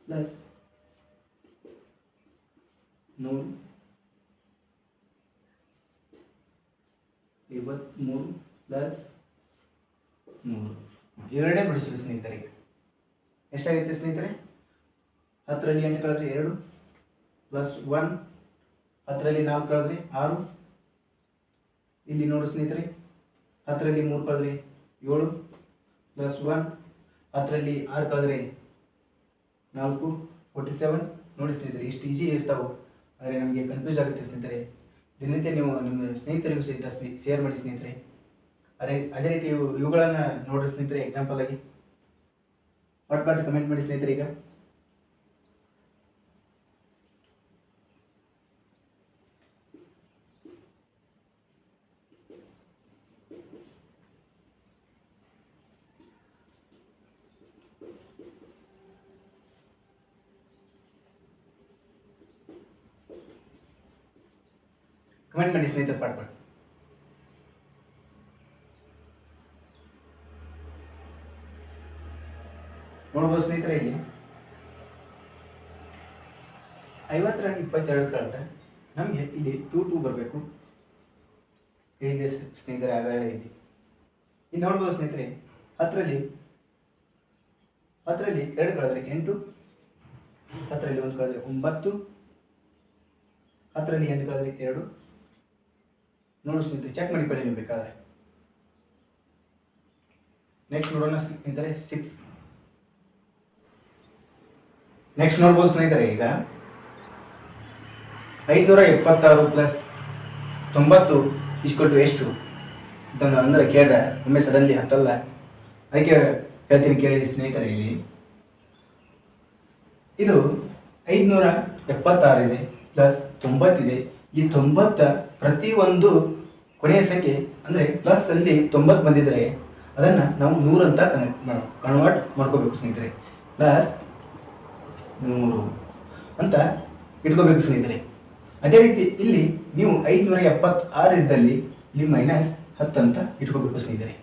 [SPEAKER 2] प्लस 100 53 ಪ್ಲಸ್ 100 ಎರಡೇ ಬಿಡಿಸಿ ಸ್ನೇಹಿತರೆ. ಎಷ್ಟಾಗುತ್ತೆ ಸ್ನೇಹಿತರೆ? 10ರಲ್ಲಿ 8 ಕಳೆದ್ರೆ 2 ಪ್ಲಸ್ 1, 10ರಲ್ಲಿ 4 ಕಳೆದ್ರೆ 6. ಇಲ್ಲಿ ನೋಡಿ ಸ್ನೇಹಿತರೆ, 10ರಲ್ಲಿ 3 ಕಳೆದ್ರೆ 7 ಪ್ಲಸ್ 1, 10ರಲ್ಲಿ 6 ಕಳೆದ್ರೆ 4, 47. ನೋಡಿ ಸ್ನೇಹಿತರೆ, ಇಷ್ಟು ಈಜಿ ಇರ್ತಾವೆ. ಆದರೆ ನಮಗೆ ಕನ್ಫ್ಯೂಸ್ ಆಗುತ್ತೆ ಸ್ನೇಹಿತರೆ. ದಿನನಿತ್ಯ ನೀವು ನಿಮ್ಮ ಸ್ನೇಹಿತರಿಗೂ ಸಹಿತ ಶೇರ್ ಮಾಡಿ ಸ್ನೇಹಿತರೆ. ಅದೇ ರೀತಿ ಇವುಗಳನ್ನು ನೋಡಿರಿ ಸ್ನೇಹಿತರೆ. ಎಕ್ಸಾಂಪಲ್ ಆಗಿ ಪಟ್ ಕಮೆಂಟ್ ಮಾಡಿ ಸ್ನೇಹಿತರೆ. ಈಗ ಕಮೆಂಟ್ ಮಾಡಿ ಸ್ನೇಹಿತರೆ ಪಾಡ್ಪಾಡು. ನೋಡ್ಬೋದು ಸ್ನೇಹಿತರೆ, ಇಲ್ಲಿ 50 22 ಕಳೆದ್ರೆ ನಮಗೆ ಇಲ್ಲಿ 2 ಬರಬೇಕು. ಹೇಳಿದೆ ಸ್ನೇಹಿತರೆ, ಆಗ ಇದೆ. ಇಲ್ಲಿ ನೋಡ್ಬೋದು ಸ್ನೇಹಿತರೆ, 10ರಲ್ಲಿ 2 ಕಳೆದ್ರೆ 8, 10ರಲ್ಲಿ 1 ಕಳೆದ್ರೆ 9, 10ರಲ್ಲಿ 8 ಕಳೆದ್ರೆ 2. ನೋಡು ಸ್ನೇಹಿತರೆ, ಚೆಕ್ ಮಾಡಿಕೊಳ್ಳಿ ನೀವು ಬೇಕಾದ್ರೆ. ನೆಕ್ಸ್ಟ್ ನೋಡೋಣ ಸ್ನೇಹಿತರೆ 6. ನೆಕ್ಸ್ಟ್ ನೋಡ್ಬೋದು ಸ್ನೇಹಿತರೆ, ಈಗ 576 ಪ್ಲಸ್ 90 ಇಸ್ಕೊಲ್ಟು ಎಷ್ಟು ಇದನ್ನು ಅಂದರೆ ಕೇಳಿದ್ರೆ ಒಮ್ಮೆ ಸಡನ್ಲಿ ಹತ್ತಲ್ಲ. ಅದಕ್ಕೆ ಹೇಳ್ತೀನಿ ಕೇಳಿ ಸ್ನೇಹಿತರೆ. ಇಲ್ಲಿ ಇದು 576 ಇದೆ ಪ್ಲಸ್ 90 ಇದೆ. ಈ 90 ಪ್ರತಿಯೊಂದು ಕೊನೆಯ ಸಂಖ್ಯೆ ಅಂದರೆ ಪ್ಲಸ್ ಅಲ್ಲಿ 90 ಬಂದಿದ್ರೆ ಅದನ್ನು ನಾವು 100 ಅಂತ ಕನ್ವರ್ಟ್ ಮಾಡ್ಕೋಬೇಕು ಸ್ನೇಹಿತರೆ. ಪ್ಲಸ್ 100 ಅಂತ ಇಟ್ಕೋಬೇಕು ಸ್ನೇಹಿತರೆ. ಅದೇ ರೀತಿ ಇಲ್ಲಿ ನೀವು 576 ಇದ್ದಲ್ಲಿ ಇಲ್ಲಿ ಮೈನಸ್ 10 ಅಂತ ಇಟ್ಕೋಬೇಕು ಸ್ನೇಹಿತರೆ.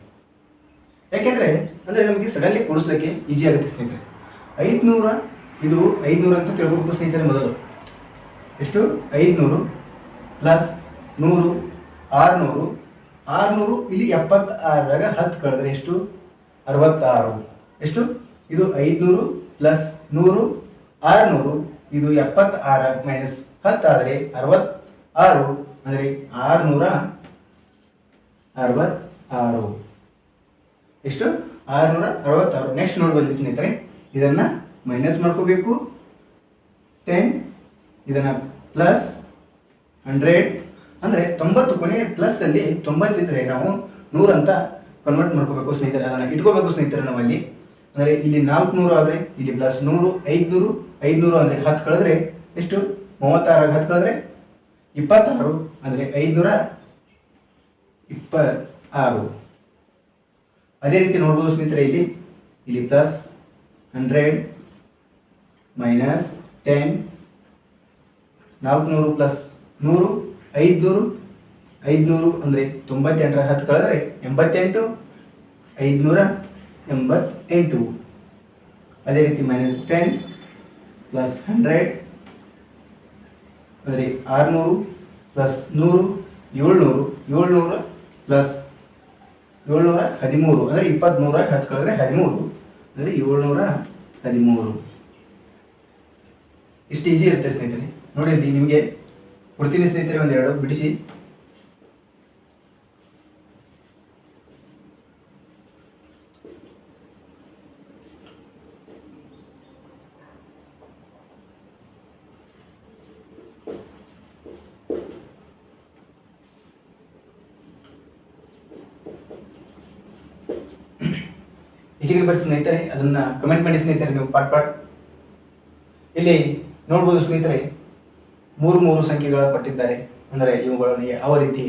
[SPEAKER 2] ಯಾಕೆಂದರೆ ಅಂದರೆ ನಮಗೆ ಸಡನ್ಲಿ ಕೂಡಿಸ್ಲಿಕ್ಕೆ ಈಜಿ ಆಗುತ್ತೆ ಸ್ನೇಹಿತರೆ. 500 ಇದು 500 ಅಂತ ತಿಳ್ಕೋಬೇಕು ಸ್ನೇಹಿತರೆ. ಮೊದಲು ಎಷ್ಟು 500 ಪ್ಲಸ್ 100 600. 600 ಇಲ್ಲಿ 76ರಾಗ 10 ಕಳೆದ್ರೆ ಎಷ್ಟು 66. ಎಷ್ಟು ಇದು 500 ಪ್ಲಸ್ 100 600. ಇದು 76 ಮೈನಸ್ 10 ಆದರೆ 66 ಅಂದರೆ 666. ಎಷ್ಟು 666. ನೆಕ್ಸ್ಟ್ ನೋಡ್ಬೋದು ಸ್ನೇಹಿತರೆ, ಇದನ್ನು ಮೈನಸ್ ಮಾಡ್ಕೋಬೇಕು 10, ಇದನ್ನು ಪ್ಲಸ್ 100 ಅಂದರೆ 90 ಕೊನೆಯ ಪ್ಲಸ್ ಅಲ್ಲಿ 90 ಇದ್ದರೆ ನಾವು 100 ಅಂತ ಕನ್ವರ್ಟ್ ಮಾಡ್ಕೋಬೇಕು ಸ್ನೇಹಿತರೆ. ಅದನ್ನು ಇಟ್ಕೋಬೇಕು ಸ್ನೇಹಿತರೆ ನಾವು ಅಲ್ಲಿ. ಅಂದರೆ ಇಲ್ಲಿ 400 ಆದರೆ ಇಲ್ಲಿ ಪ್ಲಸ್ 100, 500 ಅಂದರೆ 10 ಕಳೆದ್ರೆ ಎಷ್ಟು 36 10 ಕಳೆದ್ರೆ 26 ಅಂದರೆ 526. ಅದೇ ರೀತಿ ನೋಡ್ಬೋದು ಸ್ನೇಹಿತರೆ, ಇಲ್ಲಿ ಪ್ಲಸ್ 100 ಮೈನಸ್ 10, 400 ಪ್ಲಸ್ 100 500 ಅಂದರೆ 98 10 ಕಳೆದ್ರೆ 88 588. ಅದೇ ರೀತಿ ಮೈನಸ್ 10 ಪ್ಲಸ್ 100 ಅಂದರೆ 600 ಪ್ಲಸ್ 100 700 ಪ್ಲಸ್ 713 ಅಂದರೆ 23 10 ಕಳೆದ್ರೆ 13 ಅಂದರೆ 713. ಇಷ್ಟು ಈಸಿ ಇರುತ್ತೆ ಸ್ನೇಹಿತರೆ. ನೋಡಿ ಇಲ್ಲಿ ನಿಮಗೆ ಕೊಡ್ತೀನಿ ಸ್ನೇಹಿತರೆ, ಒಂದೆರಡು ಬಿಡಿಸಿ. ಈಚೆಗೆ ಬರ್ರಿ ಸ್ನೇಹಿತರೆ, ಅದನ್ನ ಕಮೆಂಟ್ ಮಾಡಿ ಸ್ನೇಹಿತರೆ ನೀವು ಪಾಟ್. ಇಲ್ಲಿ ನೋಡ್ಬೋದು ಸ್ನೇಹಿತರೆ, 3 ಸಂಖ್ಯೆಗಳ ಕೊಟ್ಟಿದ್ದಾರೆ. ಅಂದರೆ ಇವುಗಳನ್ನು ಯಾವ ರೀತಿ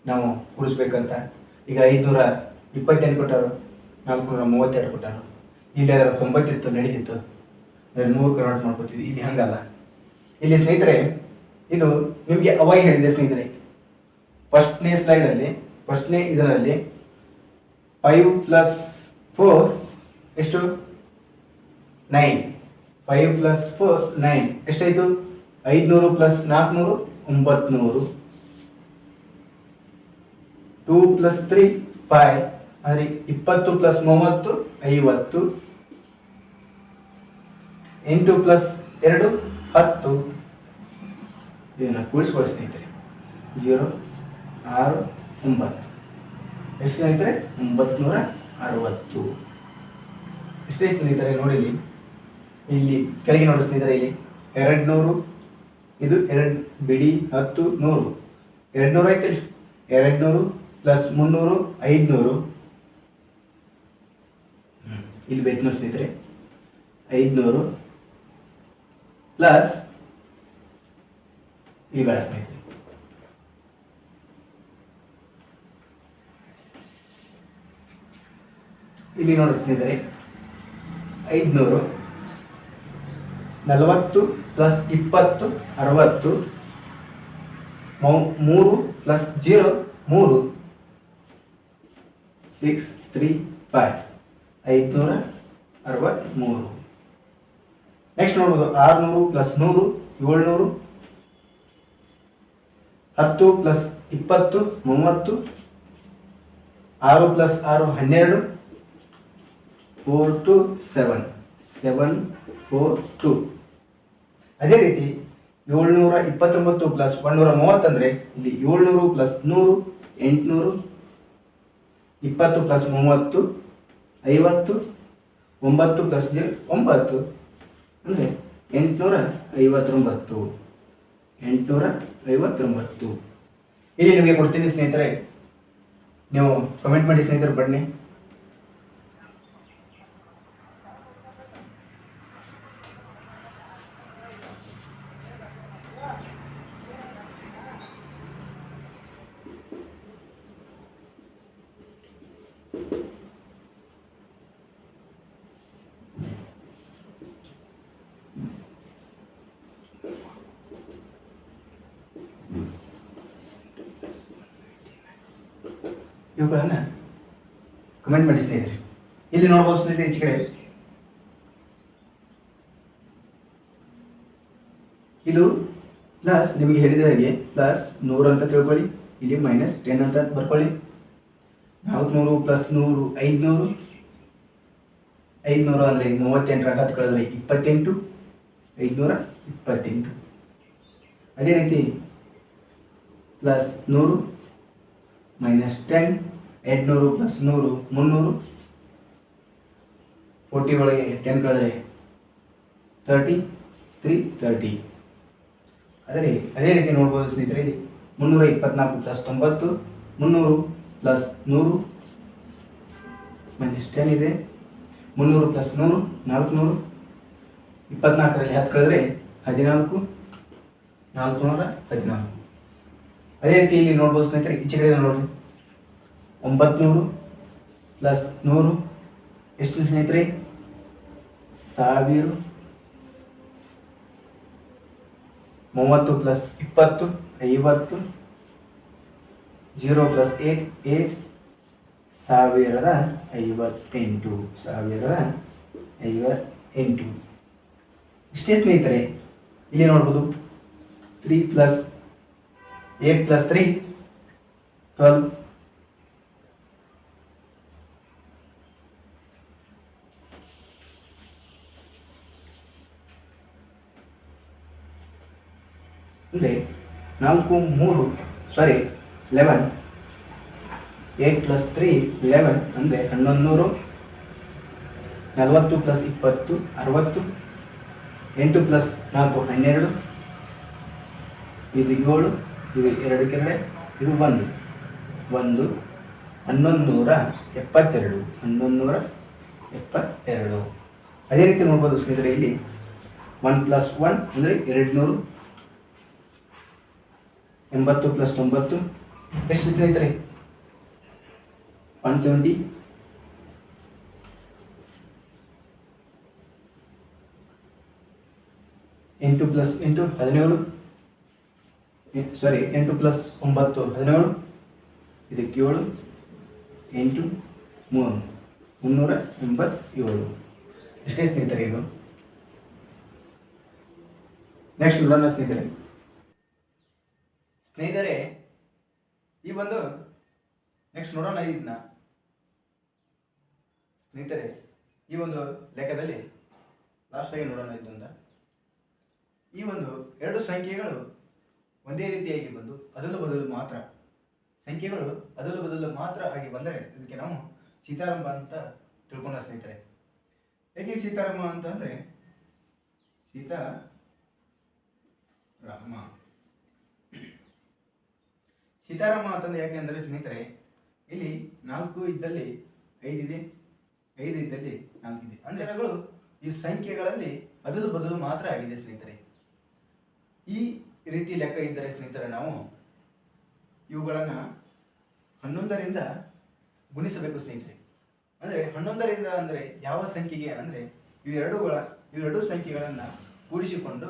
[SPEAKER 2] ನಾವು ಕೂಡಿಸ್ಬೇಕಂತ. ಈಗ 528 ಕೊಟ್ಟರು, 432 ಕೊಟ್ಟರು. ಇಲ್ಲಿ ಅದರ 90 ಇತ್ತು ನಡೀತಿತ್ತು, ಅಂದರೆ 100 ಕನ್ವರ್ಟ್ ಮಾಡ್ಕೊತೀವಿ. ಇಲ್ಲಿ ಹಂಗಲ್ಲ. ಇಲ್ಲಿ ಸ್ನೇಹಿತರೆ ಇದು ನಿಮಗೆ ಅವಾಗ ಹೇಳಿದೆ ಸ್ನೇಹಿತರೆ, ಫಸ್ಟ್ನೇ ಸ್ಲೈಡಲ್ಲಿ ಇದರಲ್ಲಿ 5 ಪ್ಲಸ್ 4 ಎಷ್ಟು 9. 5 ಪ್ಲಸ್ 4 9 ಎಷ್ಟಾಯಿತು 500 ಪ್ಲಸ್ 400 900. 2 ಪ್ಲಸ್ 3 5 ಅಂದರೆ 20 ಪ್ಲಸ್ 30 50. 8 ಪ್ಲಸ್ 2 10. ಇದನ್ನು ಕೂಡಿಸ್ಕೊಳ್ಳಿ ಸ್ನೇಹಿತರೆ. 0 6 9 ಎಷ್ಟು ಸ್ನೇಹಿತರೆ 960. ಎಷ್ಟೇ ಸ್ನೇಹಿತರೆ ನೋಡಿ ಇಲ್ಲಿ ಕೆಳಗೆ ನೋಡಿ ಸ್ನೇಹಿತರೆ, ಇಲ್ಲಿ 200 ಇದು 2 ಬಿಡಿ 10 100 200 ಆಯ್ತಿಲ್ಲ. 200 ಪ್ಲಸ್ 300 500. ಇಲ್ಲಿ ಬೇಕು ನೋಡಿ ಸ್ನೇಹಿತರೆ 500 ಪ್ಲಸ್ ಇಲ್ಲಿ ಬೇಡ ಸ್ನೇಹಿತರೆ. ಇಲ್ಲಿ ನೋಡಿ ಸ್ನೇಹಿತರೆ 500 40 ಪ್ಲಸ್ 20 60. ಮೂರು ಪ್ಲಸ್ 0 3 6 3 5 563. ನೆಕ್ಸ್ಟ್ ನೋಡ್ಬೋದು 600 ಪ್ಲಸ್ 100 700. 10 ಪ್ಲಸ್ 20 30. 6 ಪ್ಲಸ್ 6 12. 4 2 7 7 4 2. ಅದೇ ರೀತಿ 729 ಪ್ಲಸ್ 130 ಅಂದರೆ ಇಲ್ಲಿ 700 ಪ್ಲಸ್ 100 800. 20 ಪ್ಲಸ್ 30 50. 9 ಪ್ಲಸ್ 9 ಅಂದರೆ 859. 859. ಇಲ್ಲಿ ನಿಮಗೆ ಕೊಡ್ತೀನಿ ಸ್ನೇಹಿತರೆ, ನೀವು ಕಮೆಂಟ್ ಮಾಡಿ ಸ್ನೇಹಿತರೆ ಬನ್ನಿ. ಇವುಗಳನ್ನು ಕಮೆಂಟ್ ಮಾಡಿ ಸ್ನೇಹಿತರೆ. ಇಲ್ಲಿ ನೋಡ್ಬೋದು ಸ್ನೇಹಿತರೆ, ಈಚೆ ಕಡೆ ಇದು ಪ್ಲಸ್ ನಿಮಗೆ ಹೇಳಿದ ಹಾಗೆ ಪ್ಲಸ್ 100 ಅಂತ ತಿಳ್ಕೊಳ್ಳಿ. ಇಲ್ಲಿ ಮೈನಸ್ 10 ಅಂತ ಬರ್ಕೊಳ್ಳಿ. 400 ಪ್ಲಸ್ 100 500. 500 ಅಂದರೆ 38 10 ಕಳೆದ್ರೆ 28. 528. ಅದೇ ರೀತಿ ಪ್ಲಸ್ 100 ಮೈನಸ್ 10. 800 ಪ್ಲಸ್ 100 300. 40 ಒಳಗೆ 10 ಕಳೆದ್ರೆ 30 330. ಅದೇ ರೀತಿ ನೋಡ್ಬೋದು ಸ್ನೇಹಿತರೆ, ಇಲ್ಲಿ 324 ಪ್ಲಸ್ 90. 300 ಪ್ಲಸ್ 100 ಮೈನಸ್ 10 ಇದೆ. 300 ಪ್ಲಸ್ 100 400. 24ರಲ್ಲಿ 10 ಕಳೆದ್ರೆ 14 414. ಅದೇ ರೀತಿ ಇಲ್ಲಿ ನೋಡ್ಬೋದು ಸ್ನೇಹಿತರೆ, ಈಚೆ ಕಡೆ ನೋಡ್ರಿ 900 ಪ್ಲಸ್ 100 ಎಷ್ಟು ಸ್ನೇಹಿತರೆ 1000. 30 ಪ್ಲಸ್ 20 50. 0 ಪ್ಲಸ್ 8 8. 1058. 1058. ಇಷ್ಟೇ ಸ್ನೇಹಿತರೆ. ಇಲ್ಲಿ ನೋಡ್ಬೋದು 3 ಪ್ಲಸ್ 8 ಪ್ಲಸ್ 3 12. ಅಂದರೆ 11. 8 ಪ್ಲಸ್ 3 11 ಅಂದರೆ 1100. 40 ಪ್ಲಸ್ 20 60. 8 ಪ್ಲಸ್ 4 12. ಇದು 7. ಇದು 2 ಕೆರಡೆ. ಇದು 1 1172. 1172. ಅದೇ ರೀತಿ ನೋಡ್ಬೋದು ಸ್ನೇಹಿತರೆ, ಇಲ್ಲಿ 1 ಪ್ಲಸ್ 1 ಅಂದರೆ 200. 80 ಪ್ಲಸ್ 90 ಎಷ್ಟು ಸ್ನೇಹಿತರೆ 170. 8 ಪ್ಲಸ್ 8 17. 8 ಪ್ಲಸ್ 9 17. ಇದಕ್ಕೆ 7 8 387. ಎಷ್ಟೇ ಸ್ನೇಹಿತರೆ ಇದು. ನೆಕ್ಸ್ಟ್ ನೋಡೋಣ ಸ್ನೇಹಿತರೆ. ಈ ಒಂದು ನೆಕ್ಸ್ಟ್ ನೋಡೋಣ ಇದನ್ನ ಸ್ನೇಹಿತರೆ. ಈ ಒಂದು ಲೆಕ್ಕದಲ್ಲಿ ಲಾಸ್ಟಾಗಿ ನೋಡೋಣ ಇದೊಂದ. ಈ ಒಂದು 2 ಸಂಖ್ಯೆಗಳು ಒಂದೇ ರೀತಿಯಾಗಿ ಬಂದು ಅದಲು ಬದಲು ಮಾತ್ರ ಸಂಖ್ಯೆಗಳು ಅದಲು ಬದಲು ಮಾತ್ರ ಆಗಿ ಬಂದರೆ ಇದಕ್ಕೆ ನಾವು ಸೀತಾರಾಮ ಅಂತ ತಿಳ್ಕೊಂಡ ಸ್ನೇಹಿತರೆ. ಹೇಗೆ ಸೀತಾರಾಮ ಅಂತ ಅಂದರೆ ಸೀತಾರಾಮ ಅಂತಂದ್ರೆ ಯಾಕೆ ಅಂದರೆ ಸ್ನೇಹಿತರೆ, ಇಲ್ಲಿ 4 ಇದ್ದಲ್ಲಿ 5 ಇದೆ, 5 ಇದ್ದಲ್ಲಿ 4 ಇದೆ. ಅಂದರೆ ಈ ಸಂಖ್ಯೆಗಳಲ್ಲಿ ಅದಲು ಬದಲು ಮಾತ್ರ ಆಗಿದೆ ಸ್ನೇಹಿತರೆ. ಈ ರೀತಿ ಲೆಕ್ಕ ಇದ್ದರೆ ಸ್ನೇಹಿತರೆ ನಾವು ಇವುಗಳನ್ನು 11ರಿಂದ ಗುಣಿಸಬೇಕು ಸ್ನೇಹಿತರೆ. ಅಂದರೆ 11ರಿಂದ ಅಂದರೆ ಯಾವ ಸಂಖ್ಯೆಗೆ ಅಂದರೆ ಇವೆರಡು ಸಂಖ್ಯೆಗಳನ್ನು ಕೂಡಿಸಿಕೊಂಡು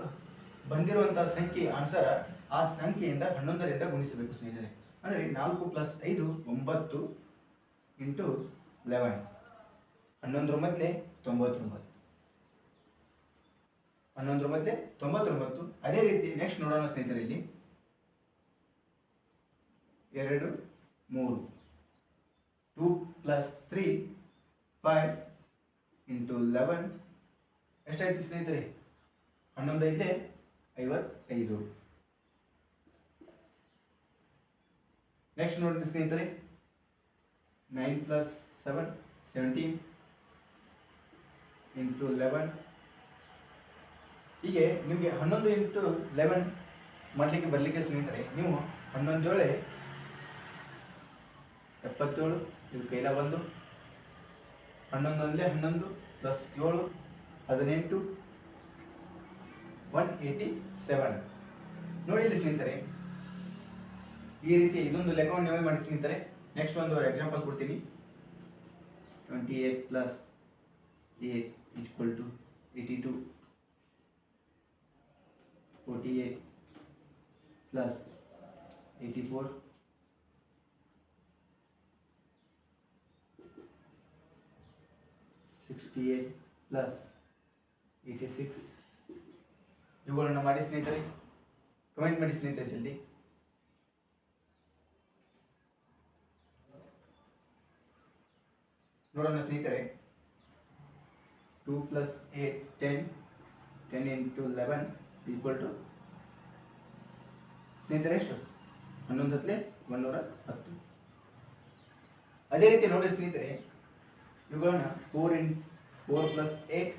[SPEAKER 2] ಬಂದಿರುವಂಥ ಸಂಖ್ಯೆ ಆನ್ಸರ್ ಆ ಸಂಖ್ಯೆಯಿಂದ 11ರಿಂದ ಗುಣಿಸಬೇಕು ಸ್ನೇಹಿತರೆ. ಅಂದರೆ 4 + 5 9 ಇಂಟು 11 11 ಮೊದಲೇ 99 11 ಮೊದಲೇ 99. ಅದೇ ರೀತಿ ನೆಕ್ಸ್ಟ್ ನೋಡೋಣ ಸ್ನೇಹಿತರೆ. ಇಲ್ಲಿ 2 3 2 + 3 5 ಇಂಟು 11 ಎಷ್ಟಾಯ್ತು ಸ್ನೇಹಿತರೆ? 11 ಐತೆ 55. ನೆಕ್ಸ್ಟ್ ನೋಡಿ ಸ್ನೇಹಿತರೆ, 9 + 7 17 ಇಂಟು 11. ಹೀಗೆ ನಿಮಗೆ 11 ಇಂಟು 11 ಮಾಡಲಿಕ್ಕೆ ಬರಲಿಕ್ಕೆ ಸ್ನೇಹಿತರೆ, ನೀವು 11 7 77 ಇದು ಕೈಲ ಬಂದು 11 11 + 7 18 187. ನೋಡಿ ಇಲ್ಲಿ ಸ್ನೇಹಿತರೆ, ಈ ರೀತಿ ಇದೊಂದು ಲೆಕ್ಕವನ್ನು ನೀವೇ ಮಾಡಿ ಸ್ನೇಹಿತರೆ. ನೆಕ್ಸ್ಟ್ ಒಂದು ಎಕ್ಸಾಂಪಲ್ ಕೊಡ್ತೀನಿ. 28 + 8 = 82. 48 + 84. 68 + 86. ಇವುಗಳನ್ನು ಮಾಡಿ ಸ್ನೇಹಿತರೆ, ಕಮೆಂಟ್ ಮಾಡಿ ಸ್ನೇಹಿತರೆ ಜಲ್ದಿ. ನೋಡೋಣ ಸ್ನೇಹಿತರೆ. 2 + 8 10 10 ಇಂಟು 11 = ಸ್ನೇಹಿತರೆ ಎಷ್ಟು? 11 × 110. ಅದೇ ರೀತಿ ನೋಡಿ ಸ್ನೇಹಿತರೆ, ಇವುಗಳನ್ನ 4 + 8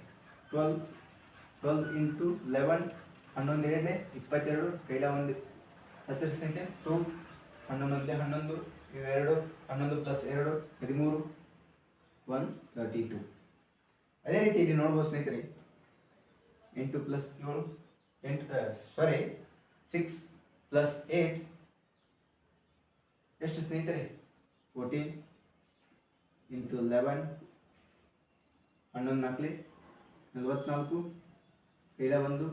[SPEAKER 2] 12 12 ಇಂಟು 11 11 7 22 ಕೈಲ ಒಂದು ಹತ್ತಿರ ಸ್ನೇಹಿತರೆ. 2 11 11 2 11 + 2 13 132. ಅದೇ ರೀತಿ ಇಲ್ಲಿ ನೋಡ್ಬೋದು ಸ್ನೇಹಿತರೆ, 8 + 7 6 + 8 ಎಷ್ಟು ಸ್ನೇಹಿತರೆ? 14 ಇಂಟು 11 11 4 44 ಕೈಲ ಒಂದು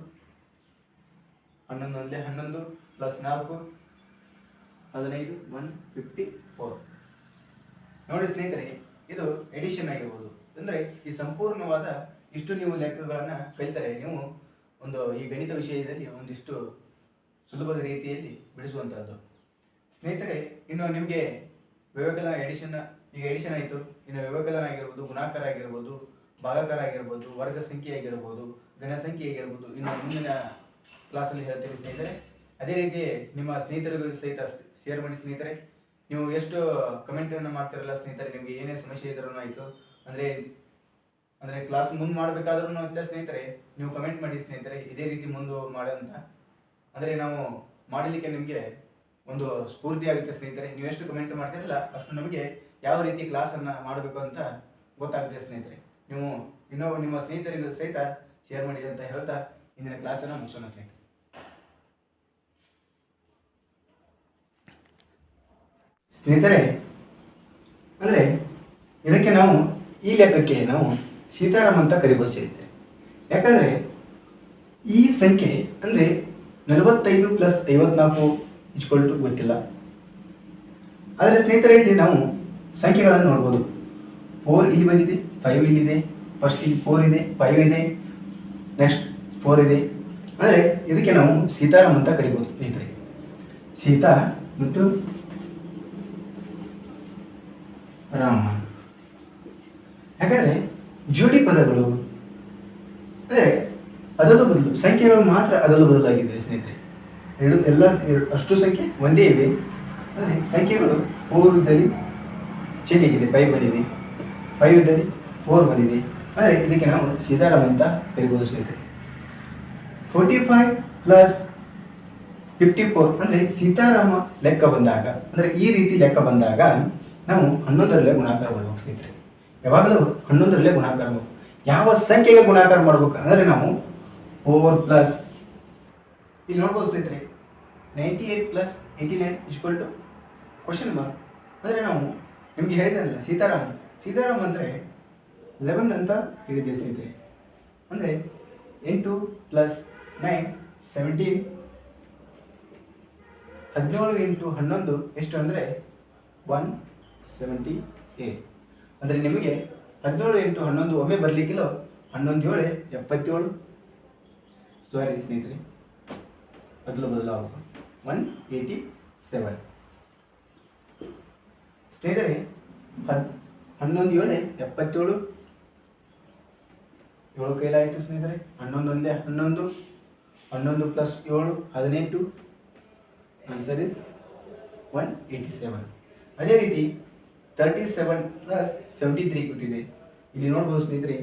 [SPEAKER 2] 11 11 + 4 15 154. ನೋಡಿ ಸ್ನೇಹಿತರೆ, ಇದು ಎಡಿಷನ್ ಆಗಿರ್ಬೋದು. ಅಂದರೆ ಈ ಸಂಪೂರ್ಣವಾದ ಇಷ್ಟು ನೀವು ಲೆಕ್ಕಗಳನ್ನು ಕಲಿತರೆ ನೀವು ಒಂದು ಈ ಗಣಿತ ವಿಷಯದಲ್ಲಿ ಒಂದಿಷ್ಟು ಸುಲಭದ ರೀತಿಯಲ್ಲಿ ಬಿಡಿಸುವಂಥದ್ದು ಸ್ನೇಹಿತರೆ. ಇನ್ನು ನಿಮಗೆ ವ್ಯವಕಲನ ಎಡಿಷನ್, ಈಗ ಎಡಿಷನ್ ಆಯಿತು. ಇನ್ನು ವ್ಯವಕಲನ ಆಗಿರ್ಬೋದು, ಗುಣಾಕಾರ ಆಗಿರ್ಬೋದು, ಭಾಗಾಕಾರ ಆಗಿರ್ಬೋದು, ವರ್ಗ ಸಂಖ್ಯೆ ಆಗಿರ್ಬೋದು, ಘನ ಸಂಖ್ಯೆ ಆಗಿರ್ಬೋದು, ಇನ್ನು ಮುಂದಿನ ಕ್ಲಾಸಲ್ಲಿ ಹೇಳ್ತೀನಿ ಸ್ನೇಹಿತರೆ. ಅದೇ ರೀತಿ ನಿಮ್ಮ ಸ್ನೇಹಿತರಿಗೂ ಸಹಿತ ಶೇರ್ ಮಾಡಿ ಸ್ನೇಹಿತರೆ. ನೀವು ಎಷ್ಟು ಕಮೆಂಟನ್ನು ಮಾಡ್ತಿರಲ್ಲ ಸ್ನೇಹಿತರೆ, ನಿಮಗೆ ಏನೇ ಸಮಸ್ಯೆ ಇದ್ರೂ ಆಯಿತು ಅಂದರೆ ಕ್ಲಾಸ್ ಮುಂದೆ ಮಾಡಬೇಕಾದ್ರೂ ಇಲ್ಲ ಸ್ನೇಹಿತರೆ, ನೀವು ಕಮೆಂಟ್ ಮಾಡಿ ಸ್ನೇಹಿತರೆ. ಇದೇ ರೀತಿ ಮುಂದೆ ಮಾಡೋಂಥ ಅಂದರೆ ನಾವು ಮಾಡಲಿಕ್ಕೆ ನಿಮಗೆ ಒಂದು ಸ್ಫೂರ್ತಿ ಆಗುತ್ತೆ ಸ್ನೇಹಿತರೆ. ನೀವು ಎಷ್ಟು ಕಮೆಂಟ್ ಮಾಡ್ತಿರಲ್ಲ ಅಷ್ಟು ನಮಗೆ ಯಾವ ರೀತಿ ಕ್ಲಾಸನ್ನು ಮಾಡಬೇಕು ಅಂತ ಗೊತ್ತಾಗುತ್ತೆ ಸ್ನೇಹಿತರೆ. ನೀವು ಇನ್ನೂ ನಿಮ್ಮ ಸ್ನೇಹಿತರಿಗೂ ಸಹಿತ ಶೇರ್ ಮಾಡಿ ಅಂತ ಹೇಳ್ತಾ ಇಂದಿನ ಕ್ಲಾಸನ್ನು ಮುಗಿಸೋಣ ಸ್ನೇಹಿತರೆ. ಸ್ನೇಹಿತರೆ, ಅಂದರೆ ಇದಕ್ಕೆ ನಾವು ಈ ಲೆಕ್ಕಕ್ಕೆ ನಾವು ಸೀತಾರಾಮ್ ಅಂತ ಕರಿಬೋದು ಸ್ನೇಹಿತರೆ. ಯಾಕಂದರೆ ಈ ಸಂಖ್ಯೆ ಅಂದರೆ 45 + 54 = ಗೊತ್ತಿಲ್ಲ. ಆದರೆ ಸ್ನೇಹಿತರೆ, ಇಲ್ಲಿ ನಾವು ಸಂಖ್ಯೆಗಳನ್ನು ನೋಡ್ಬೋದು. 4 ಇಲ್ಲಿ ಬಂದಿದೆ, 5 ಇಲ್ಲಿದೆ, ಫಸ್ಟ್ ಇಲ್ಲಿ 4 ಇದೆ, 5 ಇದೆ, ನೆಕ್ಸ್ಟ್ 4 ಇದೆ. ಅಂದರೆ ಇದಕ್ಕೆ ನಾವು ಸೀತಾರಾಮ್ ಅಂತ ಕರಿಬೋದು ಸ್ನೇಹಿತರೆ. ಸೀತಾ ಮತ್ತು ರಾಮ. ಯಾಕಂದರೆ ಜೋಡಿ ಪದಗಳು ಅಂದರೆ ಅದಲು ಬದಲು ಸಂಖ್ಯೆಗಳು ಮಾತ್ರ ಅದಲು ಬದಲಾಗಿದೆ ಸ್ನೇಹಿತರೆ. ಅಷ್ಟು ಸಂಖ್ಯೆ ಒಂದೇ ಇವೆ. ಅಂದರೆ ಸಂಖ್ಯೆಗಳು 4 ಇದ್ದಲ್ಲಿ ಚೇಂಜ್ ಆಗಿದೆ, 5 ಬಂದಿದೆ, 5 ಇದ್ದಲ್ಲಿ 4 ಬಂದಿದೆ. ಅಂದರೆ ಇದಕ್ಕೆ ನಾವು ಸೀತಾರಾಮ್ ಅಂತ ಕರಿಬೋದು ಸ್ನೇಹಿತರೆ. 45 + 54 ಅಂದರೆ ಸೀತಾರಾಮ ಲೆಕ್ಕ ಬಂದಾಗ, ಅಂದರೆ ಈ ರೀತಿ ಲೆಕ್ಕ ಬಂದಾಗ ನಾವು 11ರಲ್ಲೇ ಗುಣಾಕಾರ ಮಾಡಬೇಕು ಸ್ನೇಹಿತರೆ. ಯಾವಾಗಲೂ 11ರಲ್ಲೇ ಗುಣಾಕಾರ ಮಾಡಬೇಕು. ಯಾವ ಸಂಖ್ಯೆಗೆ ಗುಣಾಕಾರ ಮಾಡಬೇಕು ಅಂದರೆ ನಾವು 4 ಇಲ್ಲಿ ನೋಡ್ಬೋದು ಸ್ನೇಹಿತರೆ, 98 + 89 ಕ್ವಶನ್ ಮಾರ್ಕ್. ಅಂದರೆ ನಾವು ನಿಮಗೆ ಹೇಳಿದಲ್ಲ ಸೀತಾರಾಮ್ ಅಂದರೆ 11 ಅಂತ ಹೇಳಿದೆ ಸ್ನೇಹಿತರೆ. ಅಂದರೆ 8 + 9 17 17 ಇಂಟು 11 ಎಷ್ಟು ಅಂದರೆ 178. ಅಂದರೆ ನಿಮಗೆ 17 ಇಂಟು 11 ಒಮ್ಮೆ ಬರಲಿಕ್ಕಿಲ್ಲ, 11 7 77. ಸಾರಿ ಸ್ನೇಹಿತರೆ, ಬದಲಾಗಬೇಕು. 187 ಸ್ನೇಹಿತರೆ. 11 7 77, 7 ಕೈಲಾಯಿತು ಸ್ನೇಹಿತರೆ. 11 ಒಂದೇ 11, 11 ಪ್ಲಸ್ 7 18. Answer is 187. ಅದೇ ರೀತಿ 37 ಪ್ಲಸ್ 73 ಕೊಟ್ಟಿದೆ. ಇಲ್ಲಿ ನೋಡ್ಬೋದು ಸ್ನೇಹಿತರೆ,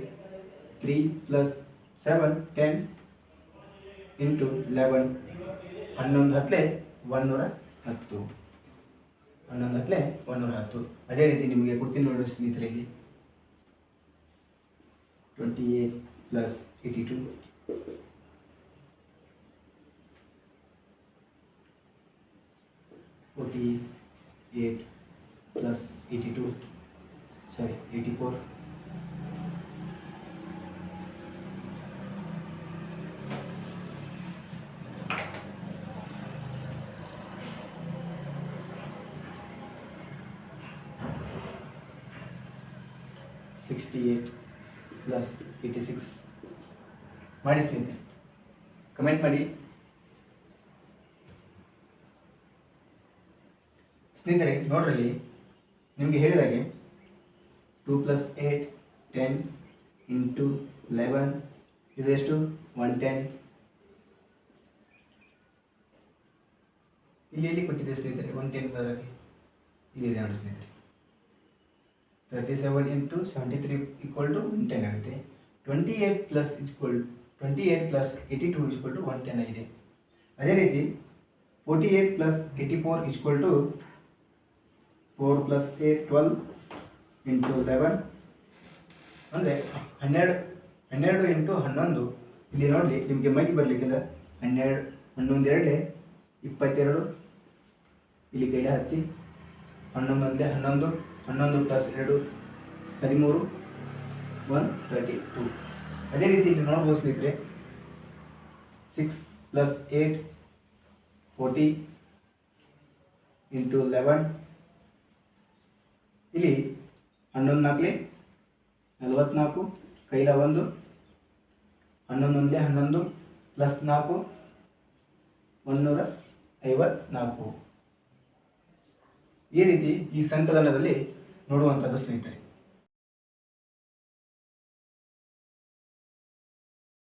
[SPEAKER 2] 3 ಪ್ಲಸ್ 7 10 ಇಂಟು 11, 11 10 110, 11 10 110. ಅದೇ ರೀತಿ ನಿಮಗೆ ಕೊಡ್ತೀನಿ ನೋಡಿ ಸ್ನೇಹಿತರೆ, ಇಲ್ಲಿ 28 ಪ್ಲಸ್ 82, 48 ಪ್ಲಸ್ 82, ಸಾರಿ 84, 68 ಪ್ಲಸ್ 86. ಮಾಡಿ ಸ್ನೇಹಿತರೆ, ಕಮೆಂಟ್ ಮಾಡಿ ಸ್ನೇಹಿತರೆ. ನೋಡ್ರಲ್ಲಿ ನಿಮಗೆ ಹೇಳಿದಾಗೆ 2 ಪ್ಲಸ್ 8 10 ಇಂಟು 11 ಇದು ಎಷ್ಟು 110. ಇಲ್ಲಿ ಕೊಟ್ಟಿದೆ ಸ್ನೇಹಿತರೆ 110 ಬರೋಕ್ಕೆ, ಇಲ್ಲಿದೆ ನೋಡಿ ಸ್ನೇಹಿತರೆ. 37 ಇಂಟು 73 ಈಕ್ವಲ್ ಟು 110 ಆಗುತ್ತೆ. 28 ಪ್ಲಸ್ 82 ಈಕ್ವಲ್ ಟು 110 ಆಗಿದೆ. ಅದೇ ರೀತಿ 48 plus 84 equal to 4 plus 8 12 into 11 ಅಂದರೆ 12 ಇಂಟು 11. ಇಲ್ಲಿ ನೋಡಲಿ ನಿಮಗೆ ಮೈಗೆ ಬರಲಿಕ್ಕಿಲ್ಲ. 12 11 2 22. ಇಲ್ಲಿ ಕೈಲ ಹಚ್ಚಿ 11 ಒಂದೇ 11, 11 ಪ್ಲಸ್ 2 13 132. ಅದೇ ರೀತಿ ಇಲ್ಲಿ ನೋಡ್ಬೋದು ಸ್ನೇಹಿತರೆ, 6 ಪ್ಲಸ್ 8 40 ಇಂಟು 11. ಇಲ್ಲಿ 11 4 44, ಕೈಲ 1, 11 ಒಂದೇ 11 ಪ್ಲಸ್ 4 154. ಈ ರೀತಿ ಈ ಸಂಕಲನದಲ್ಲಿ ನೋಡುವಂಥದ್ದು ಸ್ನೇಹಿತರೆ.